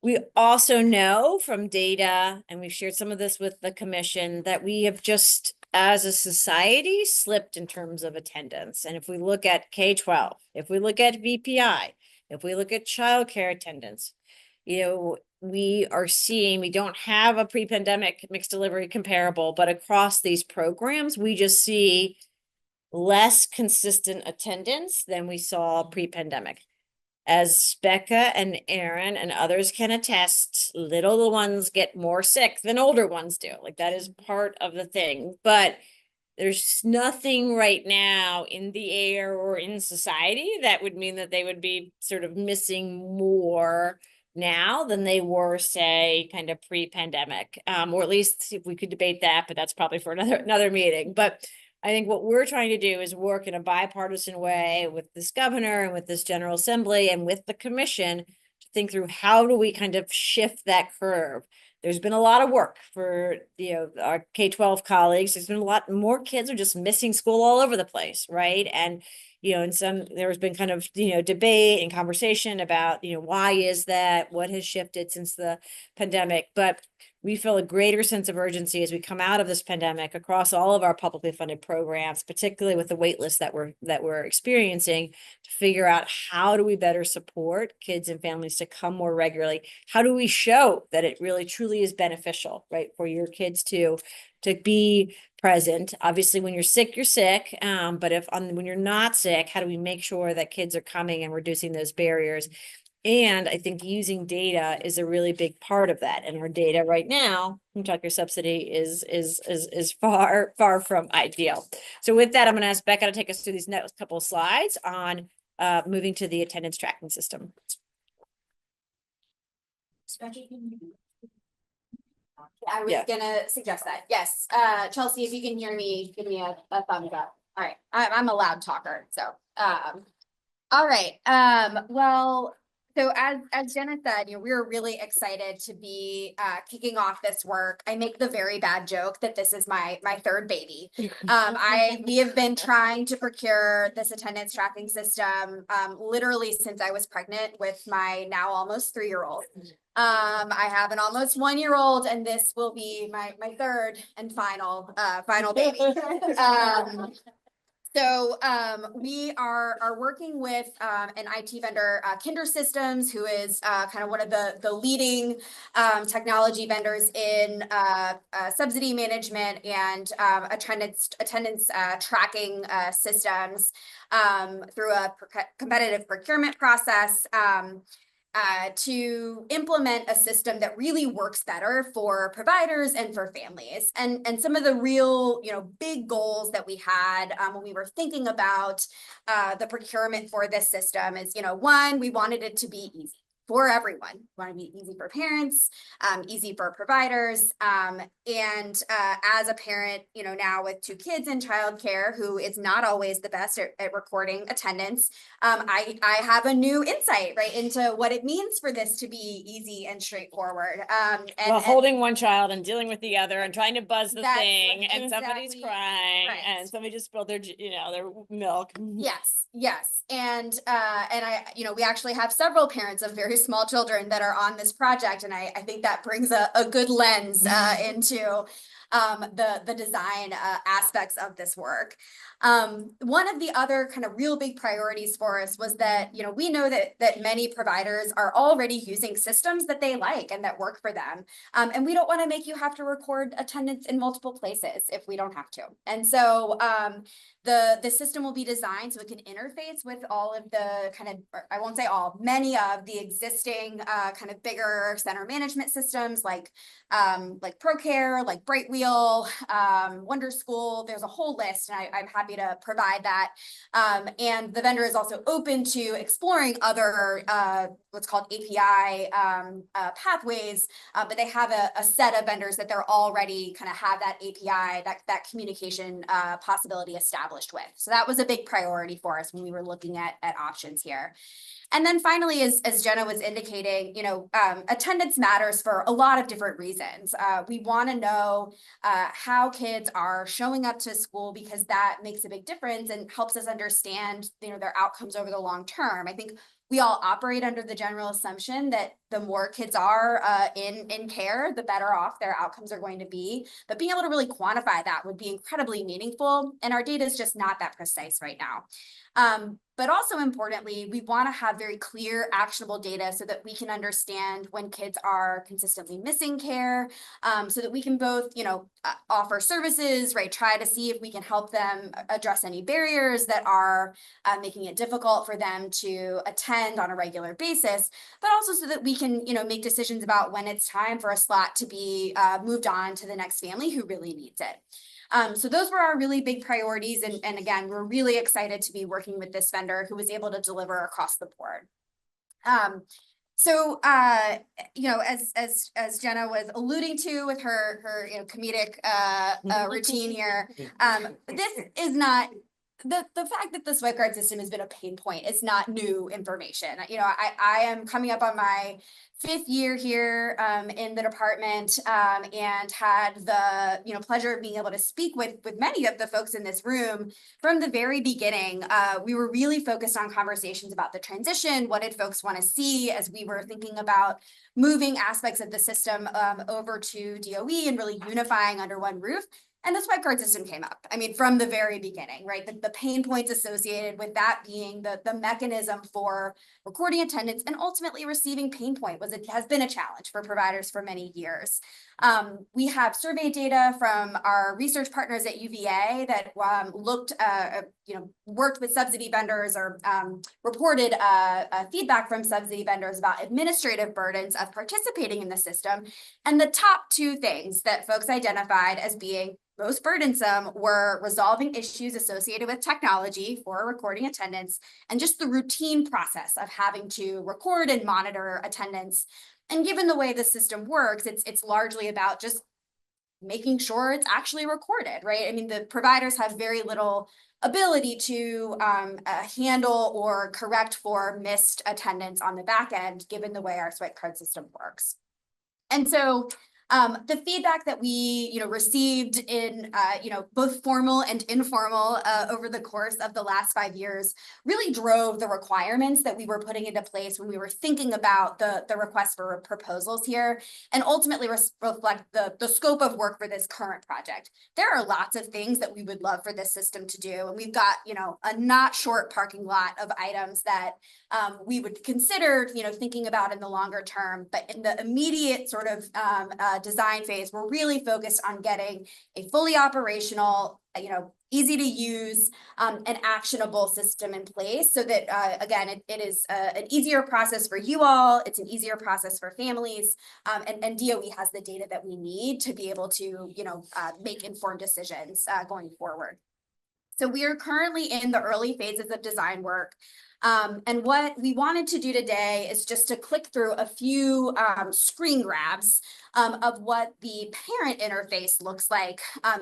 We also know from data, and we've shared some of this with the commission, that we have just, as a society, slipped in terms of attendance. And if we look at K-12, if we look at VPI, if we look at childcare attendance, we are seeing, we don't have a pre-pandemic mixed delivery comparable, but across these programs, we just see less consistent attendance than we saw pre-pandemic. As Becca and Aaron and others can attest, little ones get more sick than older ones do. Like that is part of the thing, but there's nothing right now in the air or in society that would mean that they would be sort of missing more now than they were, say, kind of pre-pandemic, or at least if we could debate that, but that's probably for another meeting. But I think what we're trying to do is work in a bipartisan way with this governor and with this General Assembly and with the commission to think through how do we kind of shift that curve. There's been a lot of work for, our K-12 colleagues. There's been a lot more kids are just missing school all over the place, right? And, there's been kind of, debate and conversation about, why is that? What has shifted since the pandemic? But we feel a greater sense of urgency as we come out of this pandemic across all of our publicly funded programs, particularly with the wait list that we're experiencing, to figure out how do we better support kids and families to come more regularly? How do we show that it really truly is beneficial, right, for your kids to be present? Obviously, when you're sick, you're sick. But when you're not sick, how do we make sure that kids are coming and reducing those barriers? And I think using data is a really big part of that. And our data right now, childcare subsidy is far, far from ideal. So with that, I'm going to ask Becca to take us through these next couple of slides on moving to the attendance tracking system. I was gonna suggest that. Yes. Chelsea, if you can hear me, give me a thumbs up. All right. I'm a loud talker. So, all right. Well, so as Jenna said, we were really excited to be kicking off this work. I make the very bad joke that this is my third baby. We have been trying to procure this attendance tracking system literally since I was pregnant with my now almost 3-year-old. I have an almost 1-year-old, and this will be my third and final baby. So we are working with an IT vendor, Kinder Systems, who is kind of one of the leading technology vendors in subsidy management and attendance tracking systems through a competitive procurement process. To implement a system that really works better for providers and for families. And some of the real, big goals that we had when we were thinking about the procurement for this system is, one, we wanted it to be easy for everyone. We want to be easy for parents, easy for providers. And as a parent, now with 2 kids in childcare, who is not always the best at recording attendance, I have a new insight right into what it means for this to be easy and straightforward. Holding one child and dealing with the other and trying to buzz the thing, and somebody's exactly crying, right. and somebody just spilled their milk. Yes. And we actually have several parents of very small children that are on this project. And I think that brings a good lens into the design aspects of this work. One of the other kind of real big priorities for us was that, we know that many providers are already using systems that they like and that work for them. And we don't want to make you have to record attendance in multiple places if we don't have to. And so the system will be designed so it can interface with all of the I won't say all, many of the existing kind of bigger center management systems like ProCare, like Brightwheel, Wonder School. There's a whole list, and I'm happy to provide that. And the vendor is also open to exploring other what's called API pathways, but they have a set of vendors that they're already kind of have that API, that communication possibility established with. So that was a big priority for us when we were looking at options here. And then finally, as Jenna was indicating, attendance matters for a lot of different reasons. We want to know how kids are showing up to school, because that makes a big difference and helps us understand, their outcomes over the long term. I think we all operate under the general assumption that the more kids are in care, the better off their outcomes are going to be. But being able to really quantify that would be incredibly meaningful. And our data is just not that precise right now. But also importantly, we want to have very clear, actionable data so that we can understand when kids are consistently missing care, so that we can both, offer services, right? Try to see if we can help them address any barriers that are making it difficult for them to attend on a regular basis, but also so that we can, make decisions about when it's time for a slot to be moved on to the next family who really needs it. So those were our really big priorities. And again, we're really excited to be working with this vendor who was able to deliver across the board. So, as Jenna was alluding to with her comedic routine here, this is not the fact that the swipe card system has been a pain point. It's not new information. I am coming up on my 5th year here in the department, and had the pleasure of being able to speak with many of the folks in this room from the very beginning. We were really focused on conversations about the transition. What did folks want to see as we were thinking about moving aspects of the system over to DOE and really unifying under one roof? And the swipe card system came up. I mean, from the very beginning, right? The pain points associated with that being the mechanism for recording attendance and ultimately receiving pain point has been a challenge for providers for many years. We have survey data from our research partners at UVA that worked with subsidy vendors or reported feedback from subsidy vendors about administrative burdens of participating in the system. And the top 2 things that folks identified as being most burdensome were resolving issues associated with technology for recording attendance and just the routine process of having to record and monitor attendance. And given the way the system works, it's largely about just making sure it's actually recorded, right? I mean, the providers have very little ability to handle or correct for missed attendance on the back end, given the way our swipe card system works. And so the feedback that we received in both formal and informal over the course of the last 5 years really drove the requirements that we were putting into place when we were thinking about the request for proposals here, and ultimately reflect the scope of work for this current project. There are lots of things that we would love for this system to do, and we've got a not short parking lot of items that we would consider thinking about in the longer term. But in the immediate sort of design phase, we're really focused on getting a fully operational, easy to use and actionable system in place so that, again, it is an easier process for you all. It's an easier process for families, and DOE has the data that we need to be able to, make informed decisions going forward. So we are currently in the early phases of design work. And what we wanted to do today is just to click through a few screen grabs of what the parent interface looks like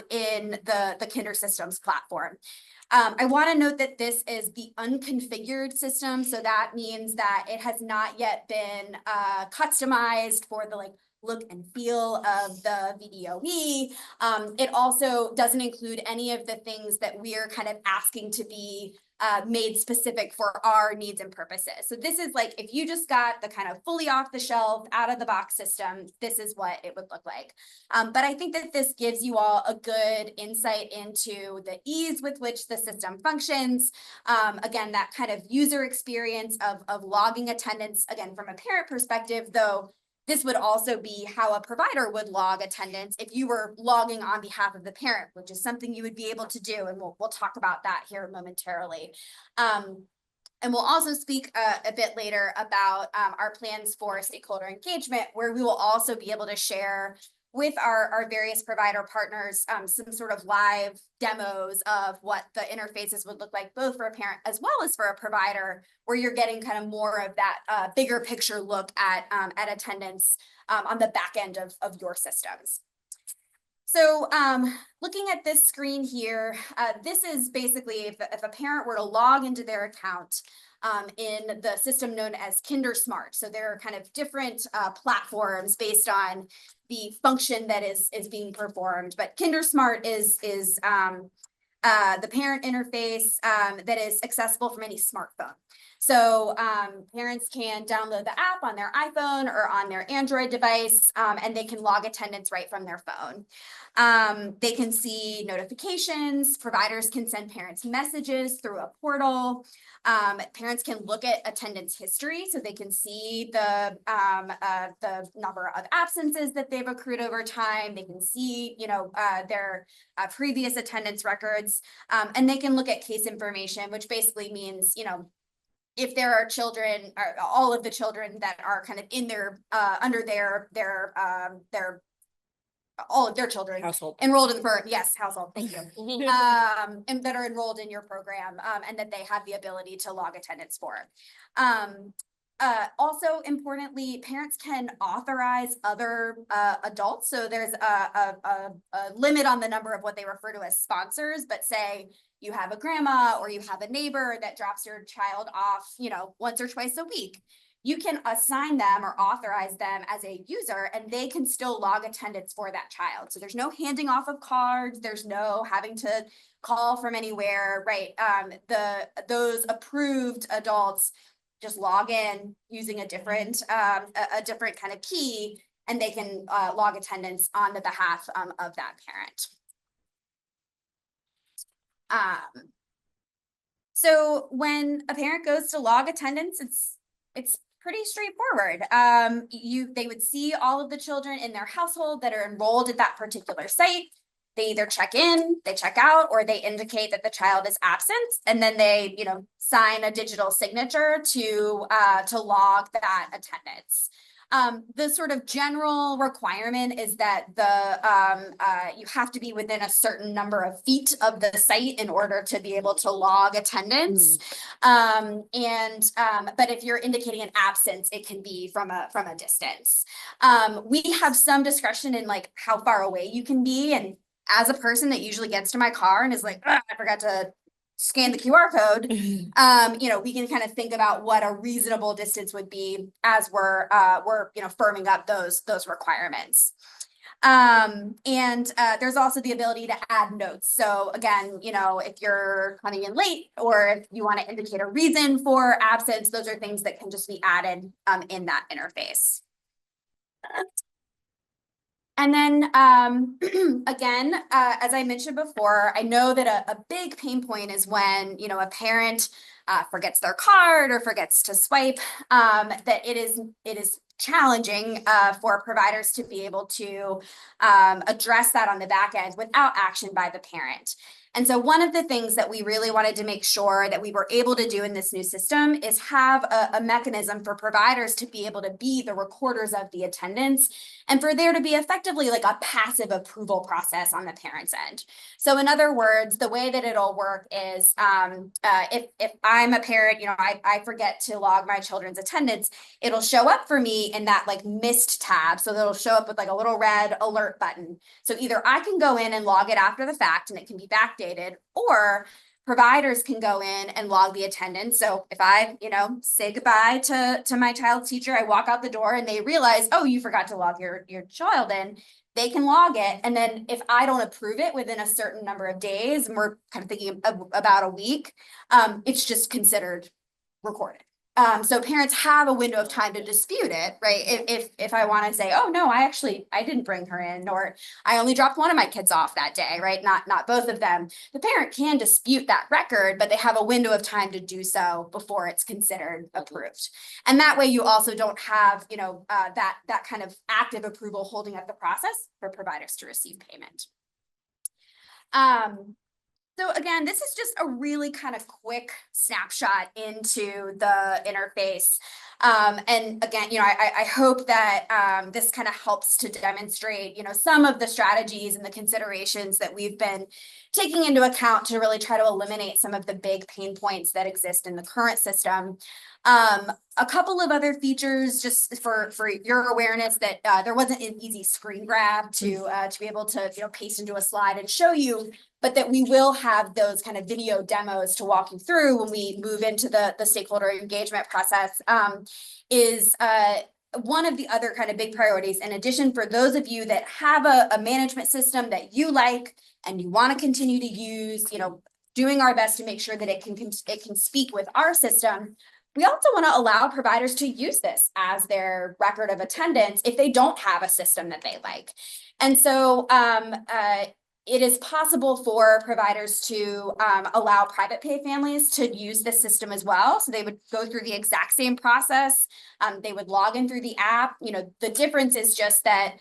in the Kinder Systems platform. I want to note that this is the unconfigured system. So that means that it has not yet been customized for the look and feel of the VDOE. It also doesn't include any of the things that we're kind of asking to be made specific for our needs and purposes. So this is like, if you just got the kind of fully off the shelf, out of the box system, this is what it would look like. But I think that this gives you all a good insight into the ease with which the system functions. Again, that kind of user experience of logging attendance, again, from a parent perspective, though, this would also be how a provider would log attendance if you were logging on behalf of the parent, which is something you would be able to do. And we'll talk about that here momentarily. And we'll also speak a bit later about our plans for stakeholder engagement, where we will also be able to share with our various provider partners some sort of live demos of what the interfaces would look like, both for a parent as well as for a provider, where you're getting kind of more of that bigger picture look at attendance on the back end of your systems. So looking at this screen here, this is basically if a parent were to log into their account in the system known as Kinder Smart. So there are kind of different platforms based on the function that is being performed. But Kinder Smart is the parent interface that is accessible from any smartphone. So parents can download the app on their iPhone or on their Android device, and they can log attendance right from their phone. They can see notifications. Providers can send parents messages through a portal. Parents can look at attendance history, so they can see the number of absences that they've accrued over time. They can see, their previous attendance records, and they can look at case information, which basically means, if there are children, or all of the children that are kind of in their under their all of their children household enrolled in the program. Yes, household. Thank you. And that are enrolled in your program, and that they have the ability to log attendance for. Also importantly, parents can authorize other adults. So there's a limit on the number of what they refer to as sponsors, but say you have a grandma or you have a neighbor that drops your child off, once or twice a week. You can assign them or authorize them as a user, and they can still log attendance for that child. So there's no handing off of cards. There's no having to call from anywhere, right? Those approved adults just log in using a different kind of key, and they can log attendance on the behalf of that parent. So when a parent goes to log attendance, it's pretty straightforward. They would see all of the children in their household that are enrolled at that particular site. They either check in, they check out, or they indicate that the child is absent, and then they, sign a digital signature to log that attendance. The sort of general requirement is that you have to be within a certain number of feet of the site in order to be able to log attendance. But if you're indicating an absence, it can be from a distance. We have some discretion in like how far away you can be, and as a person that usually gets to my car and is like, I forgot to scan the QR code, we can kind of think about what a reasonable distance would be as we're firming up those requirements. There's also the ability to add notes. So again, if you're coming in late or if you want to indicate a reason for absence, those are things that can just be added in that interface. And then, again, as I mentioned before, I know that a big pain point is when, a parent forgets their card or forgets to swipe, that it is challenging for providers to be able to address that on the back end without action by the parent. And so one of the things that we really wanted to make sure that we were able to do in this new system is have a mechanism for providers to be able to be the recorders of the attendance, and for there to be effectively like a passive approval process on the parent's end. So in other words, the way that it'll work is if I'm a parent, I forget to log my children's attendance, it'll show up for me in that like missed tab. So it'll show up with like a little red alert button. So either I can go in and log it after the fact and it can be backdated, or providers can go in and log the attendance. So if I, say goodbye to my child's teacher, I walk out the door and they realize, oh, you forgot to log your child in, they can log it. And then if I don't approve it within a certain number of days, and we're kind of thinking about a week, it's just considered recorded. So parents have a window of time to dispute it, right? If I want to say, oh no, I didn't bring her in, or I only dropped one of my kids off that day, right? Not both of them. The parent can dispute that record, but they have a window of time to do so before it's considered approved. And that way you also don't have, that kind of active approval holding up the process for providers to receive payment. So again, this is just a really kind of quick snapshot into the interface. And again, I hope that this kind of helps to demonstrate, some of the strategies and the considerations that we've been taking into account to really try to eliminate some of the big pain points that exist in the current system. A couple of other features, just for your awareness, that there wasn't an easy screen grab to be able to paste into a slide and show you, but that we will have those kind of video demos to walk you through when we move into the stakeholder engagement process. Is one of the other kind of big priorities, in addition, for those of you that have a management system that you like and you want to continue to use, doing our best to make sure that it can speak with our system. We also want to allow providers to use this as their record of attendance if they don't have a system that they like. And so it is possible for providers to allow private pay families to use this system as well. So they would go through the exact same process. They would log in through the app. The difference is just that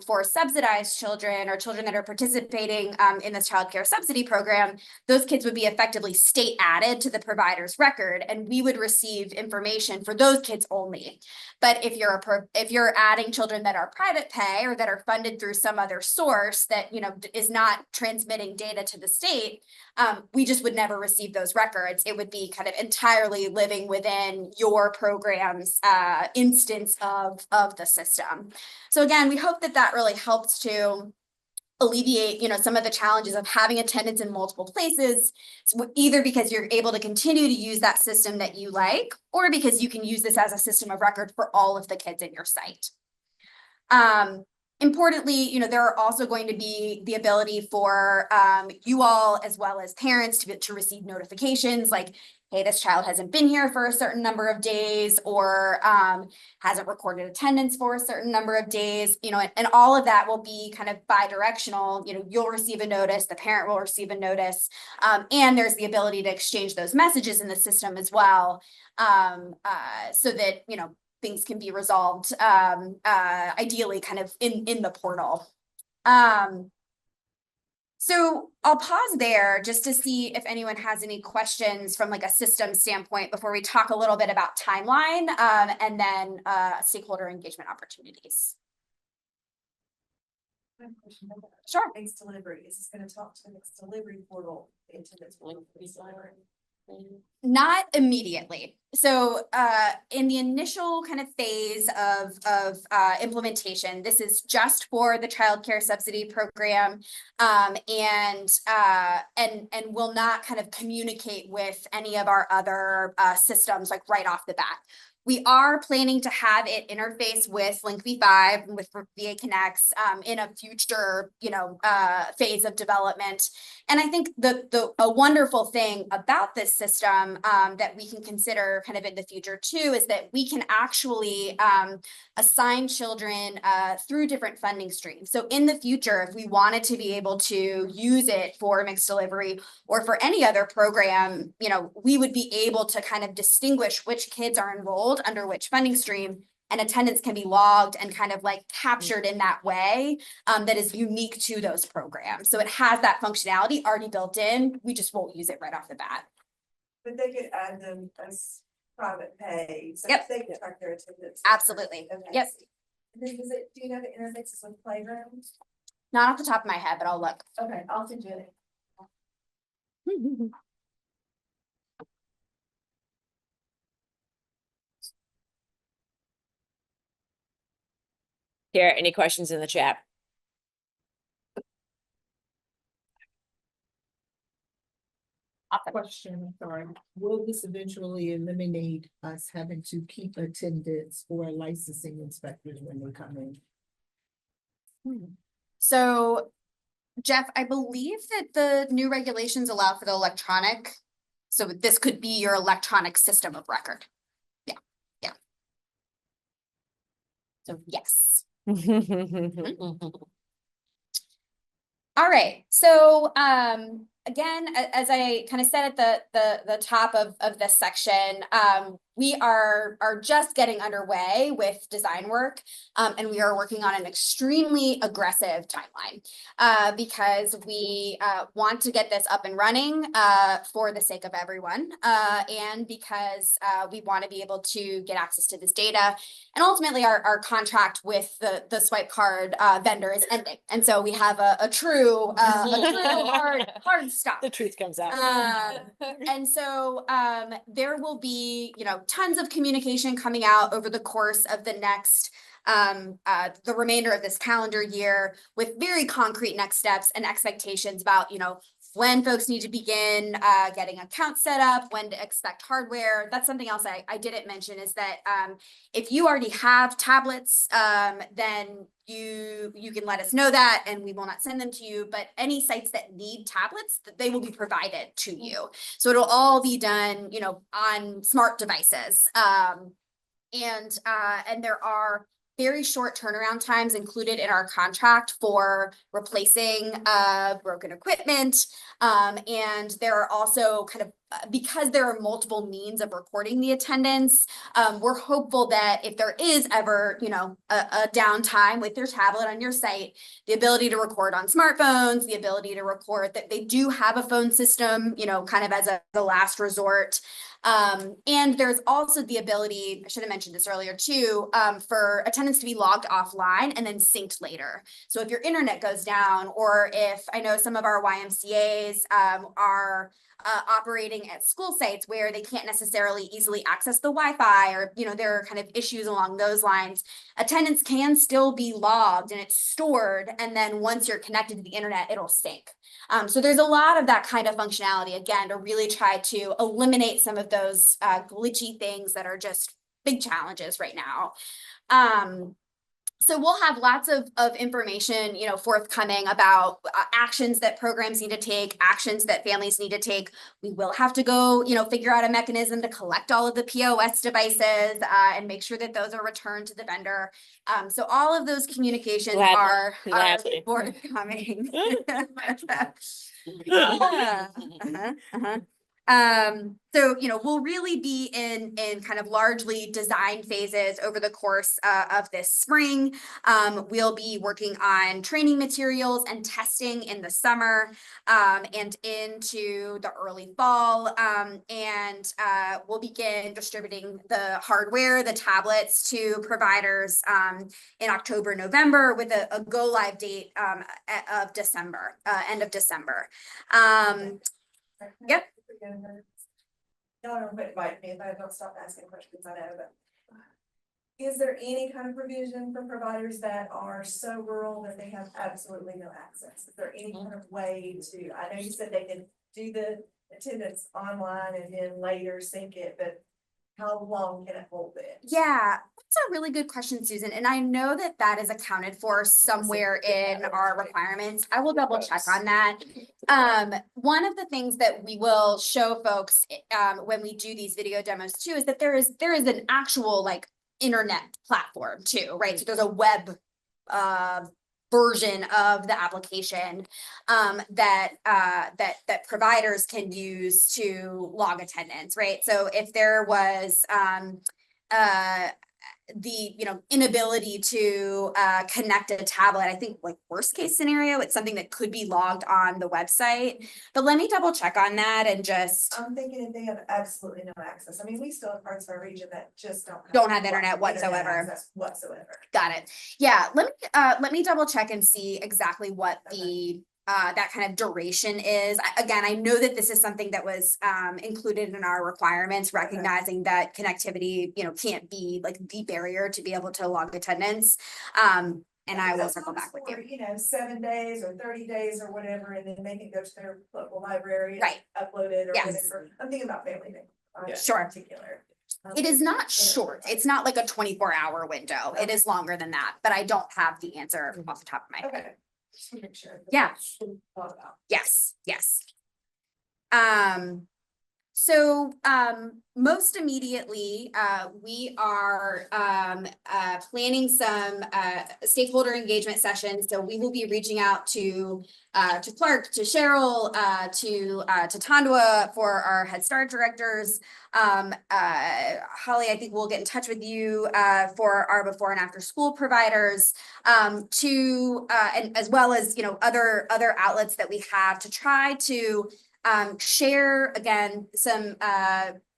For subsidized children or children that are participating in this child care subsidy program, those kids would be effectively state added to the provider's record, and we would receive information for those kids only. But if you're adding children that are private pay or that are funded through some other source that, you know, is not transmitting data to the state, we just would never receive those records. It would be kind of entirely living within your program's instance of the system. So again, we hope that that really helps to alleviate, you know, some of the challenges of having attendance in multiple places, either because you're able to continue to use that system that you like, or because you can use this as a system of record for all of the kids in your site. Importantly, you know, there are also going to be the ability for you all, as well as parents, to receive notifications like, hey, this child hasn't been here for a certain number of days, or hasn't recorded attendance for a certain number of days, you know, and all of that will be kind of bi-directional. You know, you'll receive a notice, the parent will receive a notice, and there's the ability to exchange those messages in the system as well, so that, you know, things can be resolved ideally kind of in the portal. So I'll pause there just to see if anyone has any questions from like a system standpoint before we talk a little bit about timeline, and then stakeholder engagement opportunities. Sure. Mixed delivery. Is this going to talk to the mixed delivery portal into this Not immediately. So in the initial kind of phase of implementation, this is just for the child care subsidy program, and will not kind of communicate with any of our other systems like right off the bat. We are planning to have it interface with Link V5 and with VA Connects in a future, you know, phase of development. And I think a wonderful thing about this system that we can consider kind of in the future too is that we can actually assign children through different funding streams. So in the future, if we wanted to be able to use it for mixed delivery or for any other program, you know, we would be able to kind of distinguish which kids are enrolled under which funding stream, and attendance can be logged and kind of like captured in that way that is unique to those programs. So it has that functionality already built in. We just won't use it right off the bat. But they could add them as private pay. So Yep. they can track their attendance. Absolutely. Okay. Yep. And then do you know the interfaces with playgrounds? Not off the top of my head, but I'll look. Okay, I'll send you it. Here, any questions in the chat? Question, sorry. Will this eventually eliminate us having to keep attendance for licensing inspectors when they come in? So, Jeff, I believe that the new regulations allow for the electronic. So this could be your electronic system of record. Yeah, yeah. So yes. All right. So again, as I kind of said at the top of this section, we are just getting underway with design work, and we are working on an extremely aggressive timeline because we want to get this up and running for the sake of everyone, and because we want to be able to get access to this data. And ultimately, our contract with the swipe card vendor is ending, and so we have a true hard stop. The truth comes out. And so there will be, you know, tons of communication coming out over the course of the next the remainder of this calendar year with very concrete next steps and expectations about, you know, when folks need to begin getting accounts set up, when to expect hardware. That's something else I didn't mention is that if you already have tablets, then you can let us know that and we will not send them to you. But any sites that need tablets, they will be provided to you. So it'll all be done, you know, on smart devices. And there are very short turnaround times included in our contract for replacing broken equipment. And there are also kind of because there are multiple means of recording the attendance, we're hopeful that if there is ever, a downtime with your tablet on your site, the ability to record on smartphones, the ability to record that they do have a phone system, kind of as a last resort. And there's also the ability, I should have mentioned this earlier too, for attendance to be logged offline and then synced later. So if your internet goes down, or if I know some of our YMCAs are operating at school sites where they can't necessarily easily access the Wi-Fi, or there are kind of issues along those lines, attendance can still be logged and it's stored, and then once you're connected to the internet, it'll sync. So there's a lot of that kind of functionality, again, to really try to eliminate some of those glitchy things that are just big challenges right now. So we'll have lots of information, forthcoming about actions that programs need to take, actions that families need to take. We will have to go, figure out a mechanism to collect all of the POS devices and make sure that those are returned to the vendor. So all of those communications are forthcoming. So, we'll really be in kind of largely design phases over the course of this spring. We'll be working on training materials and testing in the summer and into the early fall. And we'll begin distributing the hardware, the tablets, to providers in October, November, with a go live date of December, end of December. Yep. Y'all don't invite me if I don't stop asking questions, I know, but is there any kind of provision for providers that are so rural that they have absolutely no access? Is there any kind of way to, I know you said they can do the attendance online and then later sync it, but how long can it hold it? Yeah, that's a really good question, Susan. And I know that is accounted for somewhere in our requirements. I will double check on that. One of the things that we will show folks when we do these video demos too is that there is an actual internet platform too, right? So there's a web version of the application that providers can use to log attendance, right? So if there was the inability to connect a tablet, I think worst case scenario, it's something that could be logged on the website. But let me double check on that and just. I'm thinking if they have absolutely no access. I mean, we still have parts of our region that just don't have internet whatsoever. Got it. Yeah, let me double check and see exactly what the that kind of duration is. Again, I know that this is something that was included in our requirements, recognizing that connectivity, can't be the barrier to be able to log attendance. And I will circle back with you. 7 days or 30 days or whatever, and then they can go to their local library and right. upload it or whatever. I'm thinking about family day. Sure. In particular. It is not short. It's not like a 24-hour window. It is longer than that, but I don't have the answer off the top of my head. Just to make sure. Yeah. Yes. So most immediately, we are planning some stakeholder engagement sessions. So we will be reaching out to Clark, to Cheryl, to Tandwa for our Head Start directors. Holly, I think we'll get in touch with you for our before and after school providers, and as well as other outlets that we have to try to share again some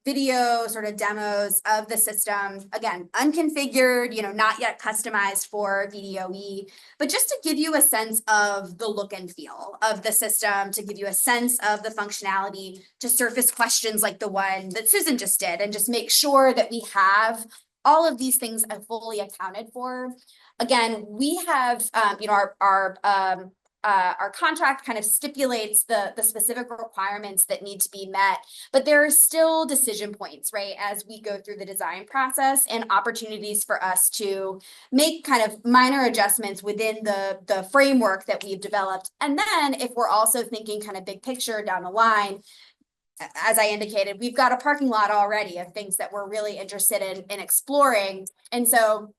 video sort of demos of the system, again unconfigured, not yet customized for VDOE, but just to give you a sense of the look and feel of the system, to give you a sense of the functionality, to surface questions like the one that Susan just did, and just make sure that we have all of these things fully accounted for. Again, we have our contract kind of stipulates the specific requirements that need to be met, but there are still decision points, right, as we go through the design process, and opportunities for us to make kind of minor adjustments within the framework that we've developed. And then if we're also thinking kind of big picture down the line, as I indicated, we've got a parking lot already of things that we're really interested in exploring. And so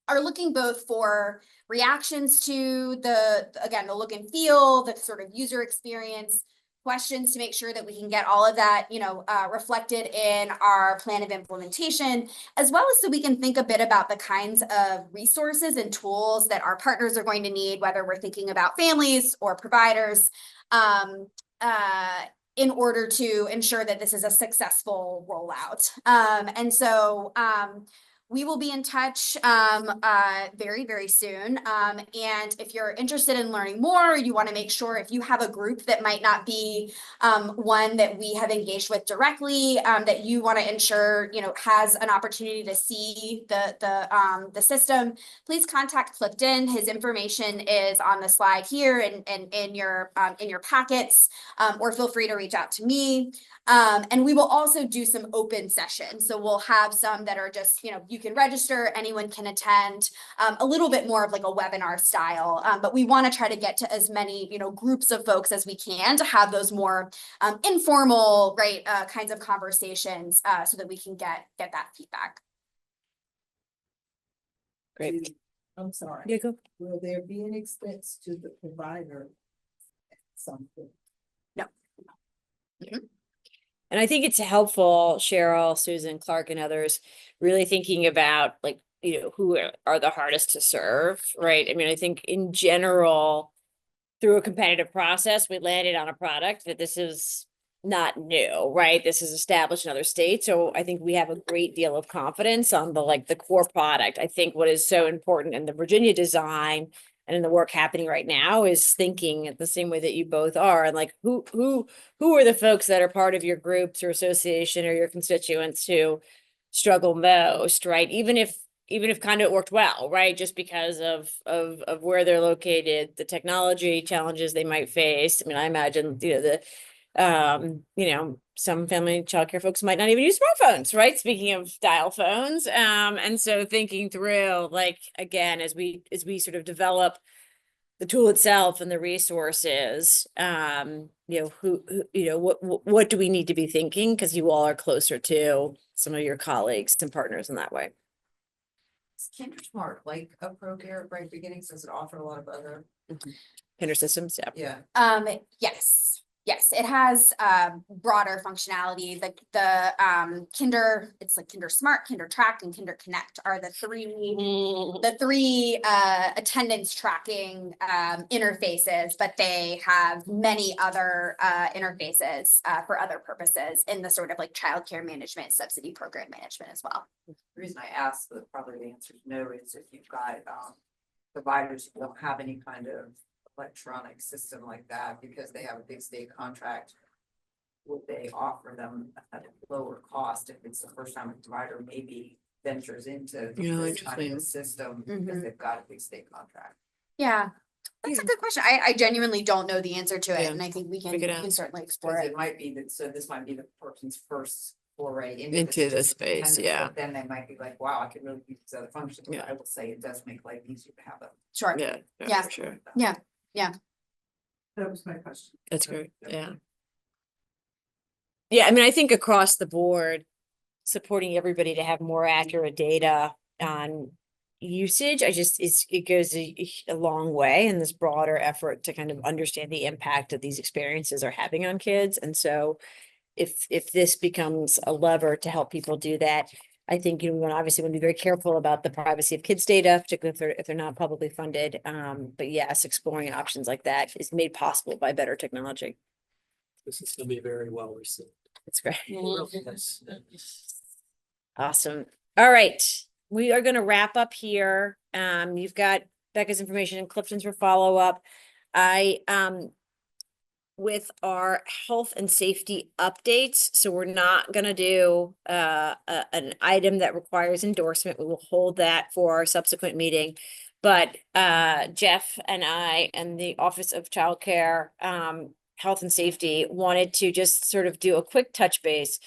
are looking both for reactions to the look and feel, the sort of user experience, questions to make sure that we can get all of that, reflected in our plan of implementation, as well as so we can think a bit about the kinds of resources and tools that our partners are going to need, whether we're thinking about families or providers, in order to ensure that this is a successful rollout. And so we will be in touch very, very soon. And if you're interested in learning more, you want to make sure if you have a group that might not be one that we have engaged with directly, that you want to ensure, has an opportunity to see the system, please contact Clifton. His information is on the slide here and in your packets, or feel free to reach out to me. And we will also do some open sessions. So we'll have some that are just, you can register, anyone can attend, a little bit more of like a webinar style. But we want to try to get to as many, groups of folks as we can to have those more informal, right, kinds of conversations so that we can get that feedback. Great. I'm sorry. Yeah, go. Will there be an expense to the provider at some point? No. Mm-hmm. And I think it's helpful, Cheryl, Susan, Clark, and others really thinking about like, who are the hardest to serve, right? I mean, I think in general, through a competitive process, we landed on a product that this is not new, right? This is established in other states. So I think we have a great deal of confidence on the core product. I think what is so important in the Virginia design and in the work happening right now is thinking the same way that you both are, and like who are the folks that are part of your groups or association or your constituents who struggle most, right? Even if kind of worked well, right? Just because of where they're located, the technology challenges they might face. I mean, I imagine some family childcare folks might not even use smartphones, right? Speaking of dial phones. And so thinking through, like, again, as we sort of develop the tool itself and the resources, what do we need to be thinking? Because you all are closer to some of your colleagues and partners in that way. Is KinderSmart like a ProCare at right beginning? Does it offer a lot of other? Kinder systems? Yeah. Yes, it has broader functionality. The Kinder, it's like Kinder Smart, Kinder Track, and Kinder Connect are the three attendance tracking interfaces, but they have many other interfaces for other purposes in the sort of like childcare management, subsidy program management as well. The reason I asked, but probably the answer is no, is if you've got providers who don't have any kind of electronic system like that because they have a big state contract, would they offer them at a lower cost if it's the first time a provider maybe ventures into this kind of a system because they've got a big state contract? Yeah, that's a good question. I genuinely don't know the answer to it, and I think we can certainly explore it. It might be that, so this might be the person's first foray into the space, yeah. Then they might be like, wow, I could really use these other functions. But I will say it does make life easier to have them. Sure. Yeah, for sure. Yeah. That was my question. That's great. Yeah. Yeah, I mean, I think across the board, supporting everybody to have more accurate data on usage, it goes a long way in this broader effort to kind of understand the impact that these experiences are having on kids. And so if this becomes a lever to help people do that, I think obviously want to be very careful about the privacy of kids' data, particularly if they're not publicly funded. But yes, exploring options like that is made possible by better technology. This is going to be very well received. That's great. Mm-hmm. Awesome. All right, we are going to wrap up here. You've got Becca's information and Clifton's for follow-up. With our health and safety updates. So we're not going to do an item that requires endorsement. We will hold that for our subsequent meeting. But Jeff and I and the Office of Child Care Health and Safety wanted to just sort of do a quick touch base.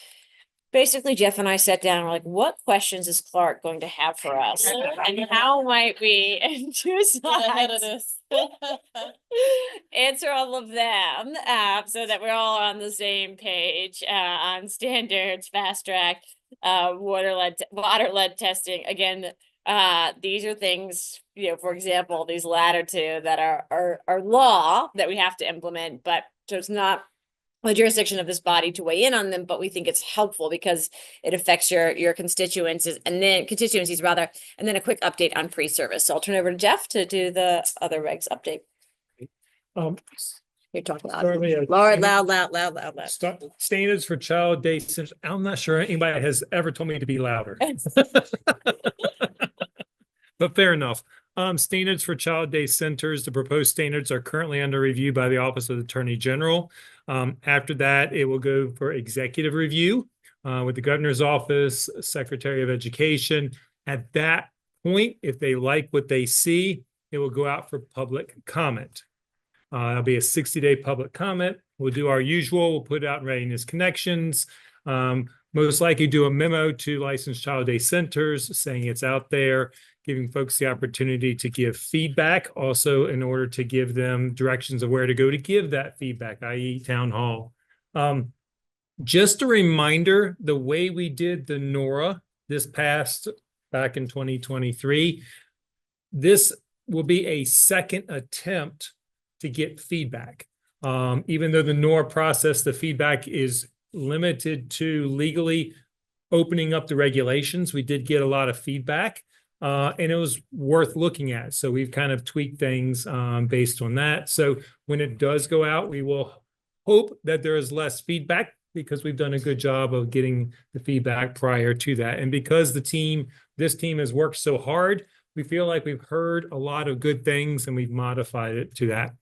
Basically, Jeff and I sat down and were like, what questions is Clark going to have for us? And how might we, in 2 slides, answer all of them so that we're all on the same page on standards, fast track, water-led testing. Again, these are things, for example, these latter two that are law that we have to implement, but so it's not the jurisdiction of this body to weigh in on them, but we think it's helpful because it affects your constituencies and then a quick update on pre-service. So I'll turn over to Jeff to do the other regs update. You're talking loud. Loud. Standards for child day centers. I'm not sure anybody has ever told me to be louder. But fair enough. Standards for child day centers. The proposed standards are currently under review by the Office of the Attorney General. After that, it will go for executive review with the Governor's Office, Secretary of Education. At that point, if they like what they see, it will go out for public comment. It'll be a 60-day public comment. We'll do our usual. We'll put it out in Readiness Connections. Most likely do a memo to licensed child day centers saying it's out there, giving folks the opportunity to give feedback, also in order to give them directions of where to go to give that feedback, i.e. town hall. Just a reminder, the way we did the NORA back in 2023, this will be a second attempt to get feedback. Even though the NORA process, the feedback is limited to legally opening up the regulations, we did get a lot of feedback. And it was worth looking at. So we've kind of tweaked things based on that. So when it does go out, we will hope that there is less feedback because we've done a good job of getting the feedback prior to that. And because this team has worked so hard, we feel like we've heard a lot of good things and we've modified it to that.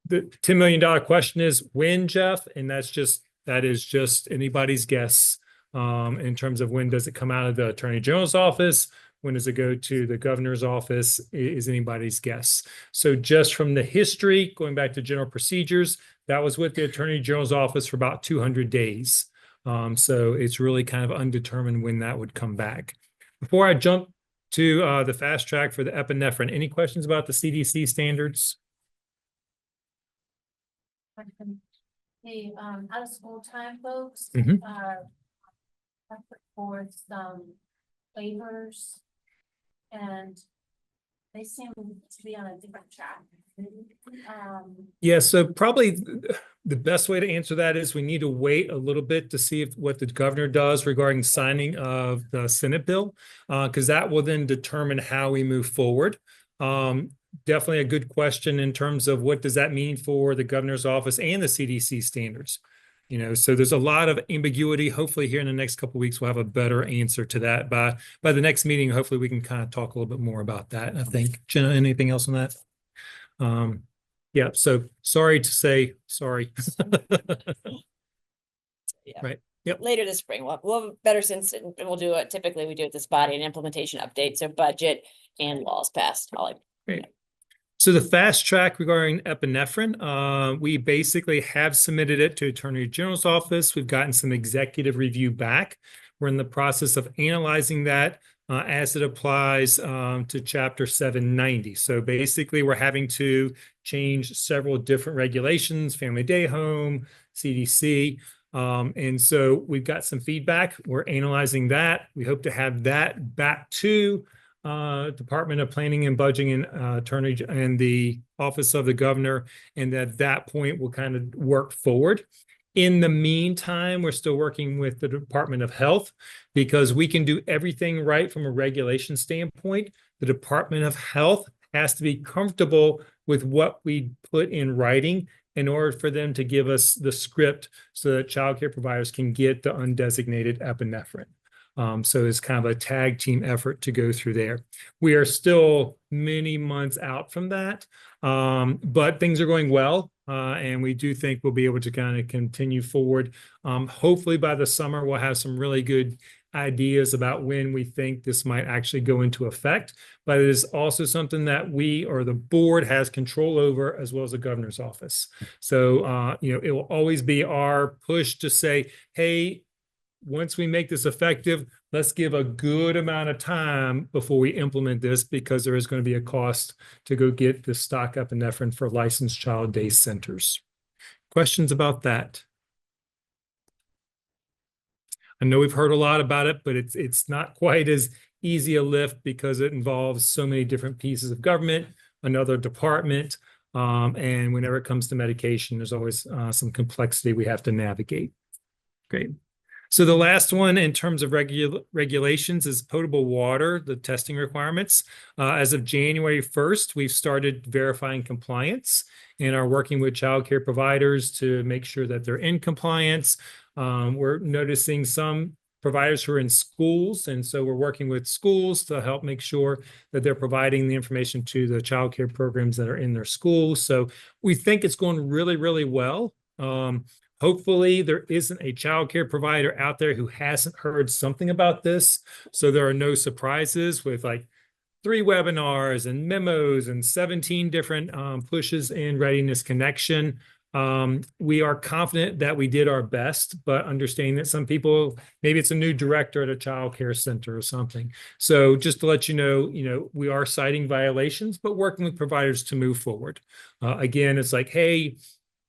The $10 million question is when, Jeff? And that is just anybody's guess in terms of when does it come out of the Attorney General's office? When does it go to the Governor's office is anybody's guess. So just from the history, going back to general procedures, that was with the Attorney General's office for about 200 days. So it's really kind of undetermined when that would come back. Before I jump to the fast track for the epinephrine, any questions about the CDC standards? The out of school time folks Mhm. have put forth some waivers and they seem to be on a different track. Yeah, so probably the best way to answer that is we need to wait a little bit to see what the governor does regarding signing of the Senate bill, because that will then determine how we move forward. Definitely a good question in terms of what does that mean for the governor's office and the CDC standards. So there's a lot of ambiguity. Hopefully here in the next couple of weeks, we'll have a better answer to that. By the next meeting, hopefully we can kind of talk a little bit more about that, I think. Jenna, anything else on that? Yeah, so sorry to say sorry. Yeah. Right. Yep. Later this spring, we'll have a better sense, and we'll do it. Typically, we do at this body an implementation update, so budget and laws passed. Great. So the fast track regarding epinephrine, we basically have submitted it to Attorney General's office. We've gotten some executive review back. We're in the process of analyzing that as it applies to Chapter 790. So basically, we're having to change several different regulations, family day home, CDC. And so we've got some feedback. We're analyzing that. We hope to have that back to Department of Planning and Budgeting and Attorney and the Office of the Governor. And at that point, we'll kind of work forward. In the meantime, we're still working with the Department of Health because we can do everything right from a regulation standpoint. The Department of Health has to be comfortable with what we put in writing in order for them to give us the script so that childcare providers can get the undesignated epinephrine. So it's kind of a tag team effort to go through there. We are still many months out from that, but things are going well. And we do think we'll be able to kind of continue forward. Hopefully by the summer, we'll have some really good ideas about when we think this might actually go into effect. But it is also something that we or the board has control over, as well as the governor's office. So, it will always be our push to say, hey, once we make this effective, let's give a good amount of time before we implement this, because there is going to be a cost to go get the stock epinephrine for licensed child day centers. Questions about that? I know we've heard a lot about it, but it's not quite as easy a lift because it involves so many different pieces of government, another department. And whenever it comes to medication, there's always some complexity we have to navigate. Great. So the last one in terms of regulations is potable water, the testing requirements. As of January 1st, we've started verifying compliance and are working with childcare providers to make sure that they're in compliance. We're noticing some providers who are in schools, and so we're working with schools to help make sure that they're providing the information to the childcare programs that are in their schools. So we think it's going really, really well. Hopefully there isn't a childcare provider out there who hasn't heard something about this. So there are no surprises with like 3 webinars and memos and 17 different pushes in Readiness Connection. We are confident that we did our best, but understanding that some people, maybe it's a new director at a childcare center or something. So just to let you know, we are citing violations, but working with providers to move forward. Again, it's like, hey,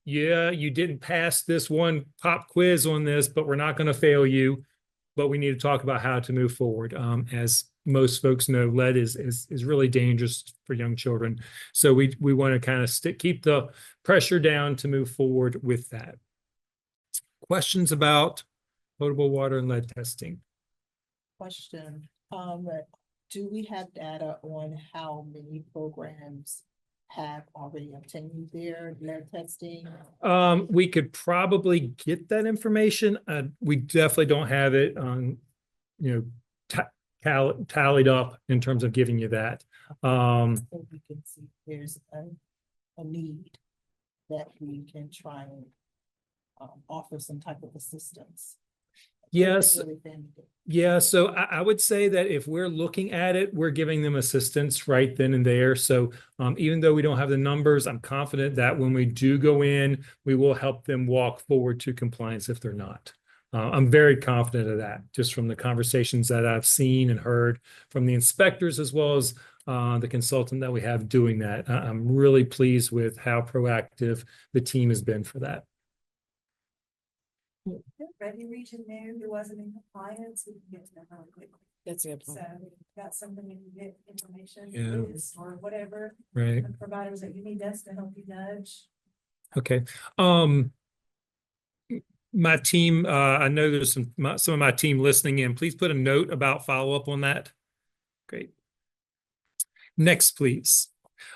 yeah, you didn't pass this one pop quiz on this, but we're not going to fail you. But we need to talk about how to move forward. As most folks know, lead is really dangerous for young children. So we want to kind of keep the pressure down to move forward with that. Questions about potable water and lead testing? Question, do we have data on how many programs have already obtained their lead testing? We could probably get that information. We definitely don't have it on, tallied up in terms of giving you that. So we can see there's a need that we can try and offer some type of assistance. Yes. Yeah, so I would say that if we're looking at it, we're giving them assistance right then and there. So even though we don't have the numbers, I'm confident that when we do go in, we will help them walk forward to compliance if they're not. I'm very confident of that, just from the conversations that I've seen and heard from the inspectors, as well as the consultant that we have doing that. I'm really pleased with how proactive the team has been for that. Ready region there who wasn't in compliance, we can get to them really quickly. That's a good point. So if you've got something you can get information Yeah. with or whatever. Right. The providers that you need us to help you nudge. Okay. My team, I know there's some of my team listening in. Please put a note about follow-up on that. Great. Next, please.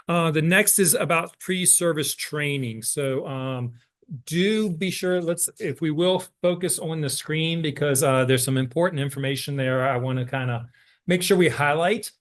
The next is about pre-service training. So do be sure, if we will focus on the screen, because there's some important information there I want to kind of make sure we highlight.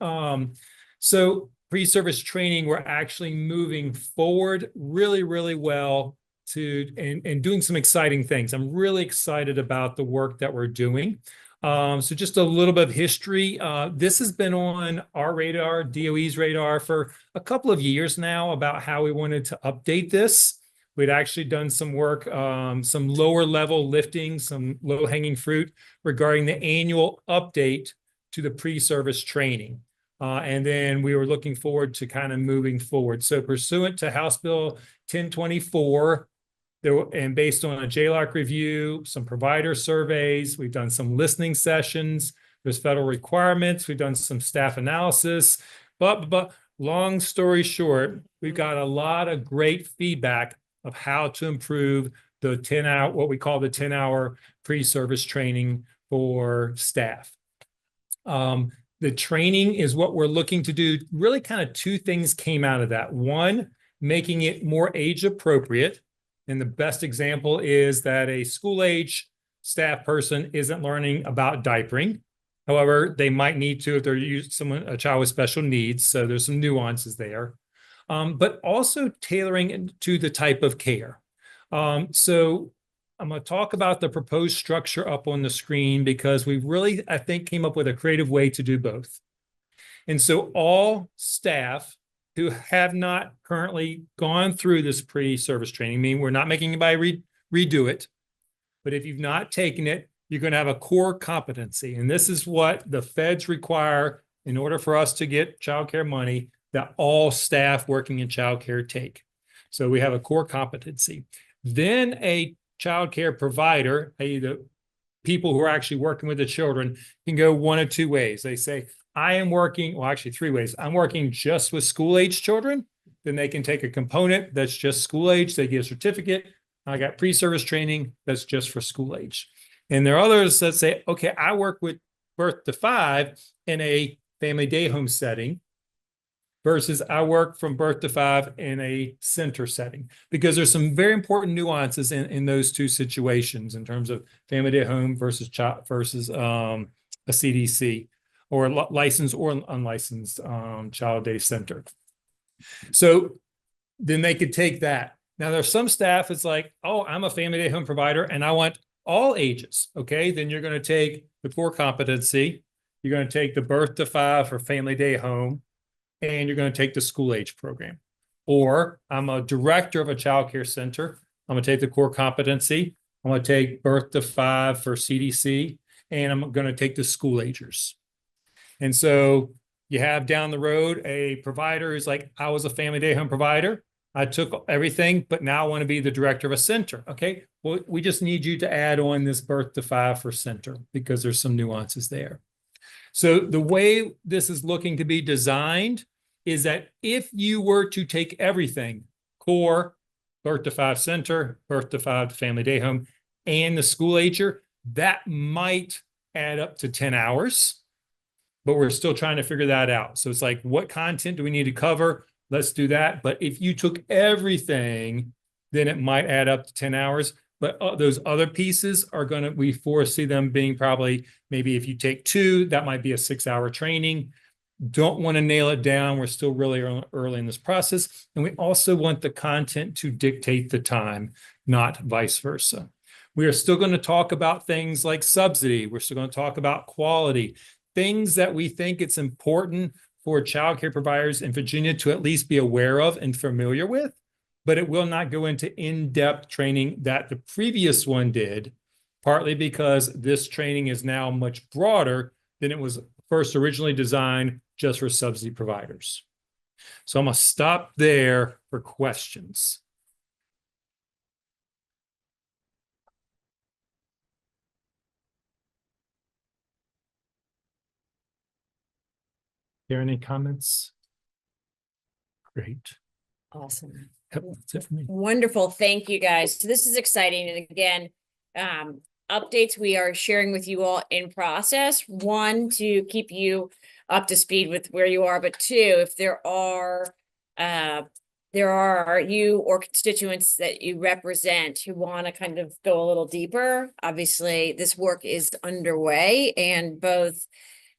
So pre-service training, we're actually moving forward really, really well and doing some exciting things. I'm really excited about the work that we're doing. So just a little bit of history. This has been on our radar, DOE's radar, for a couple of years now about how we wanted to update this. We'd actually done some work, some lower level lifting, some low hanging fruit regarding the annual update to the pre-service training. And then we were looking forward to kind of moving forward. So pursuant to House Bill 1024, and based on a JLOC review, some provider surveys, we've done some listening sessions, there's federal requirements, we've done some staff analysis, but long story short, we've got a lot of great feedback of how to improve the 10-hour, what we call the 10-hour pre-service training for staff. The training is what we're looking to do. Really kind of 2 things came out of that. One, making it more age appropriate. And the best example is that a school age staff person isn't learning about diapering. However, they might need to if they're a child with special needs. So there's some nuances there. But also tailoring to the type of care. So I'm going to talk about the proposed structure up on the screen because we really, I think, came up with a creative way to do both. And so all staff who have not currently gone through this pre-service training, meaning we're not making anybody redo it, but if you've not taken it, you're going to have a core competency. And this is what the feds require in order for us to get childcare money that all staff working in childcare take. So we have a core competency. Then a childcare provider, the people who are actually working with the children, can go one of 2 ways. They say, I am working, well, actually 3 ways. I'm working just with school-age children. then they can take a component that's just school age. They get a certificate. I got pre-service training that's just for school age. And there are others that say, okay, I work with birth to 5 in a family day home setting versus I work from birth to 5 in a center setting, because there's some very important nuances in those two situations in terms of family day home versus child versus a CDC or licensed or unlicensed child day center. So then they could take that. Now there's some staff, it's like, oh, I'm a family day home provider and I want all ages. Okay, then you're going to take the core competency. You're going to take the birth to 5 for family day home, and you're going to take the school age program. Or I'm a director of a child care center. I'm going to take the core competency. I'm going to take birth to 5 for CDC, and I'm going to take the school agers. And so you have down the road a provider who's like, I was a family day home provider. I took everything, but now I want to be the director of a center. Okay, well, we just need you to add on this birth to 5 for center because there's some nuances there. So the way this is looking to be designed is that if you were to take everything, core, birth to 5 center, birth to 5 family day home, and the school ager, that might add up to 10 hours, but we're still trying to figure that out. So it's like, what content do we need to cover? Let's do that. But if you took everything, then it might add up to 10 hours. But those other pieces are going to, we foresee them being probably, maybe if you take 2, that might be a 6-hour training. Don't want to nail it down. We're still really early in this process. And we also want the content to dictate the time, not vice versa. We are still going to talk about things like subsidy. We're still going to talk about quality, things that we think it's important for childcare providers in Virginia to at least be aware of and familiar with, but it will not go into in-depth training that the previous one did, partly because this training is now much broader than it was first originally designed just for subsidy providers. So I'm going to stop there for questions. Are there any comments? Great. Awesome. Yep, that's it for me. Wonderful. Thank you, guys. So this is exciting. And again, updates we are sharing with you all in process. 1, to keep you up to speed with where you are, but 2, if there are you or constituents that you represent who want to kind of go a little deeper, obviously this work is underway, and both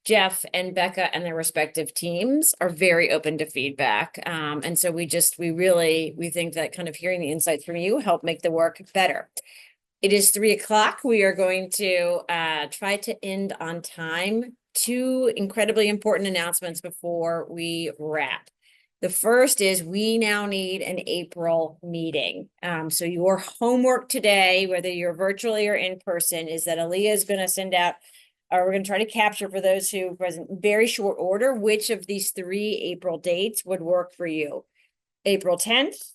Jeff and Becca and their respective teams are very open to feedback. And so we think that kind of hearing the insights from you help make the work better. It is 3:00. We are going to try to end on time. 2 incredibly important announcements before we wrap. The first is we now need an April meeting. So your homework today, whether you're virtually or in person, is that Aaliyah is going to send out, or we're going to try to capture for those who present very short order, which of these 3 April dates would work for you. April 10th,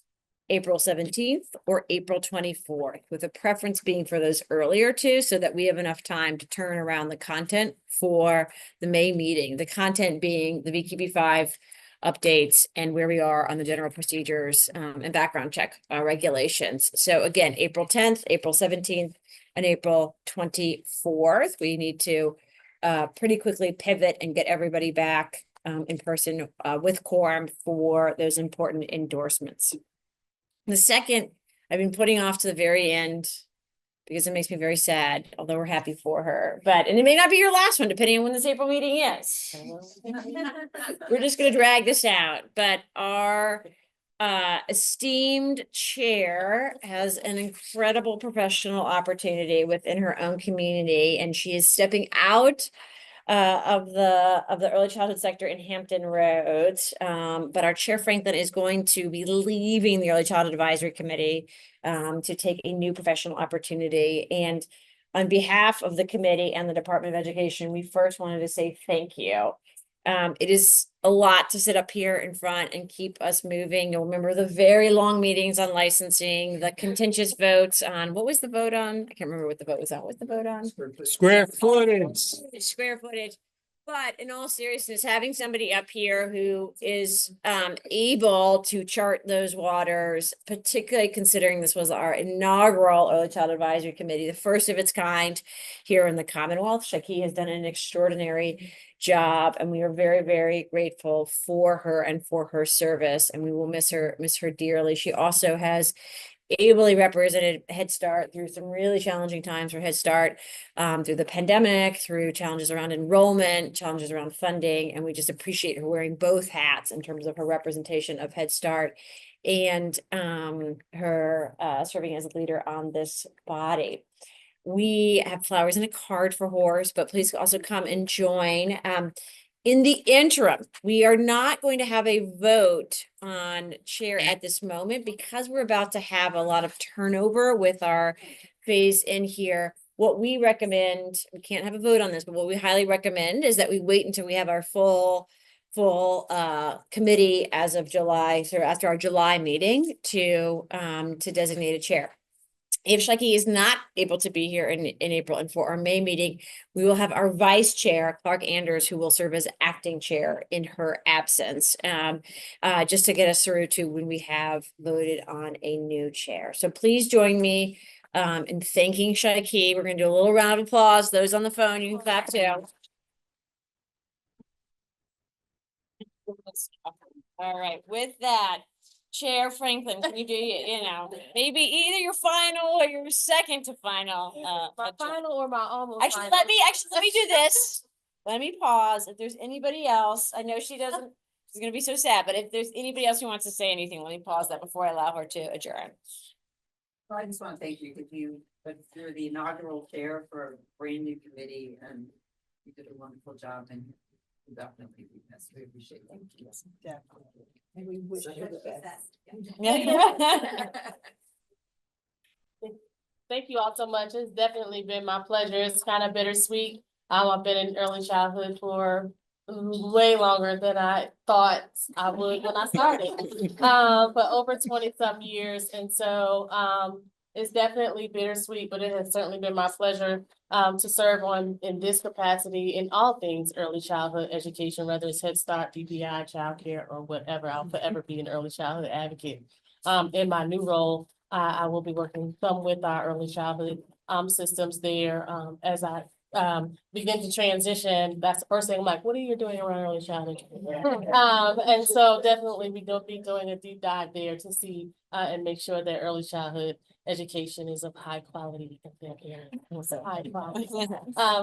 April 17th, or April 24th, with a preference being for those earlier 2, so that we have enough time to turn around the content for the May meeting. The content being the VQB5 updates and where we are on the general procedures and background check regulations. So again, April 10th, April 17th, and April 24th. We need to pretty quickly pivot and get everybody back in person with quorum for those important endorsements. The second, I've been putting off to the very end because it makes me very sad, although we're happy for her. And it may not be your last one, depending on when this April meeting is. We're just going to drag this out. But our esteemed chair has an incredible professional opportunity within her own community, and she is stepping out of the early childhood sector in Hampton Roads. But our chair, Franklin, is going to be leaving the Early Childhood Advisory Committee to take a new professional opportunity. And on behalf of the committee and the Department of Education, we first wanted to say thank you. It is a lot to sit up here in front and keep us moving. You'll remember the very long meetings on licensing, the contentious votes on, what was the vote on? I can't remember what the vote was on. What's the vote on? Square footage. Square footage. But in all seriousness, having somebody up here who is able to chart those waters, particularly considering this was our inaugural Early Child Advisory Committee, the first of its kind here in the Commonwealth. Shaki has done an extraordinary job, and we are very, very grateful for her and for her service, and we will miss her dearly. She also has ably represented Head Start through some really challenging times for Head Start, through the pandemic, through challenges around enrollment, challenges around funding, and we just appreciate her wearing both hats in terms of her representation of Head Start and her serving as a leader on this body. We have flowers and a card for Horace, but please also come and join. In the interim, we are not going to have a vote on chair at this moment because we're about to have a lot of turnover with our phase in here. What we recommend, we can't have a vote on this, but what we highly recommend is that we wait until we have our full committee as of July, so after our July meeting to designate a chair. If Shaki is not able to be here in April and for our May meeting, we will have our vice chair, Clark Anders, who will serve as acting chair in her absence, just to get us through to when we have voted on a new chair. So please join me in thanking Shaki. We're going to do a little round of applause. Those on the phone, you can clap too. All right, with that, Chair Franklin, can you do, maybe either your final or your second to final? My final or my almost Actually, final? let me do this. Let me pause. If there's anybody else, I know she's gonna be so sad, but if there's anybody else who wants to say anything, let me pause that before I allow her to adjourn. So I just want to thank you because you're the inaugural chair for a brand new committee and you did a wonderful job and you definitely be missed. We appreciate it. Thank you. Definitely. And we wish you the best. Thank you all so much. It's definitely been my pleasure. It's kind of bittersweet. I've been in early childhood for way longer than I thought I would when I started, for over 20-some years. And so it's definitely bittersweet, but it has certainly been my pleasure to serve in this capacity in all things early childhood education, whether it's Head Start, DPI, childcare, or whatever. I'll forever be an early childhood advocate. In my new role, I will be working some with our early childhood systems there as I begin to transition. That's the first thing I'm like, what are you doing around early childhood? And so definitely we will be doing a deep dive there to see and make sure that early childhood education is of high quality. High quality.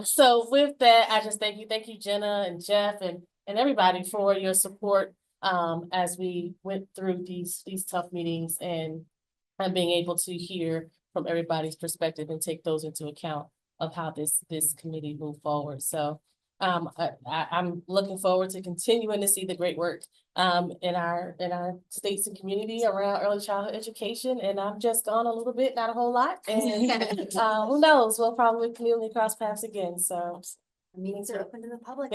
So with that, I just thank you, Jenna and Jeff and everybody for your support as we went through these tough meetings and being able to hear from everybody's perspective and take those into account of how this committee move forward. So I'm looking forward to continuing to see the great work in our states and community around early childhood education. And I'm just gone a little bit, not a whole lot. And who knows, we'll probably community cross paths again. So meetings are open to the public.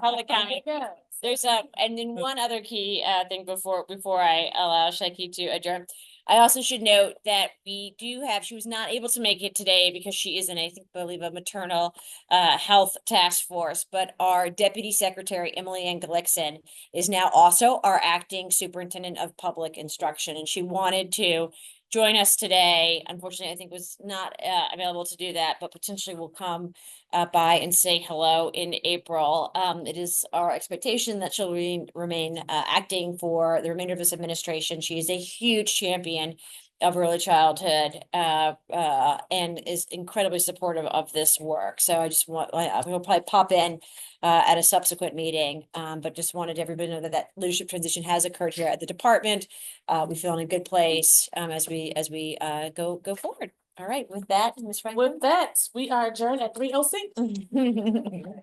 Public comment. yeah. There's and then one other key thing before I allow Shaki to adjourn. I also should note that we do have, she was not able to make it today because she is in, I believe, a maternal health task force, but our Deputy Secretary, Emily Ann Glickson, is now also our acting superintendent of public instruction, and she wanted to join us today. Unfortunately, I think was not available to do that, but potentially will come by and say hello in April. It is our expectation that she'll remain acting for the remainder of this administration. She is a huge champion of early childhood and is incredibly supportive of this work. So I just we'll probably pop in at a subsequent meeting, but just wanted everybody to know that leadership transition has occurred here at the department. We feel in a good place as we go forward. All right, with that, Ms. Franklin. With that, we are adjourned at 3:06.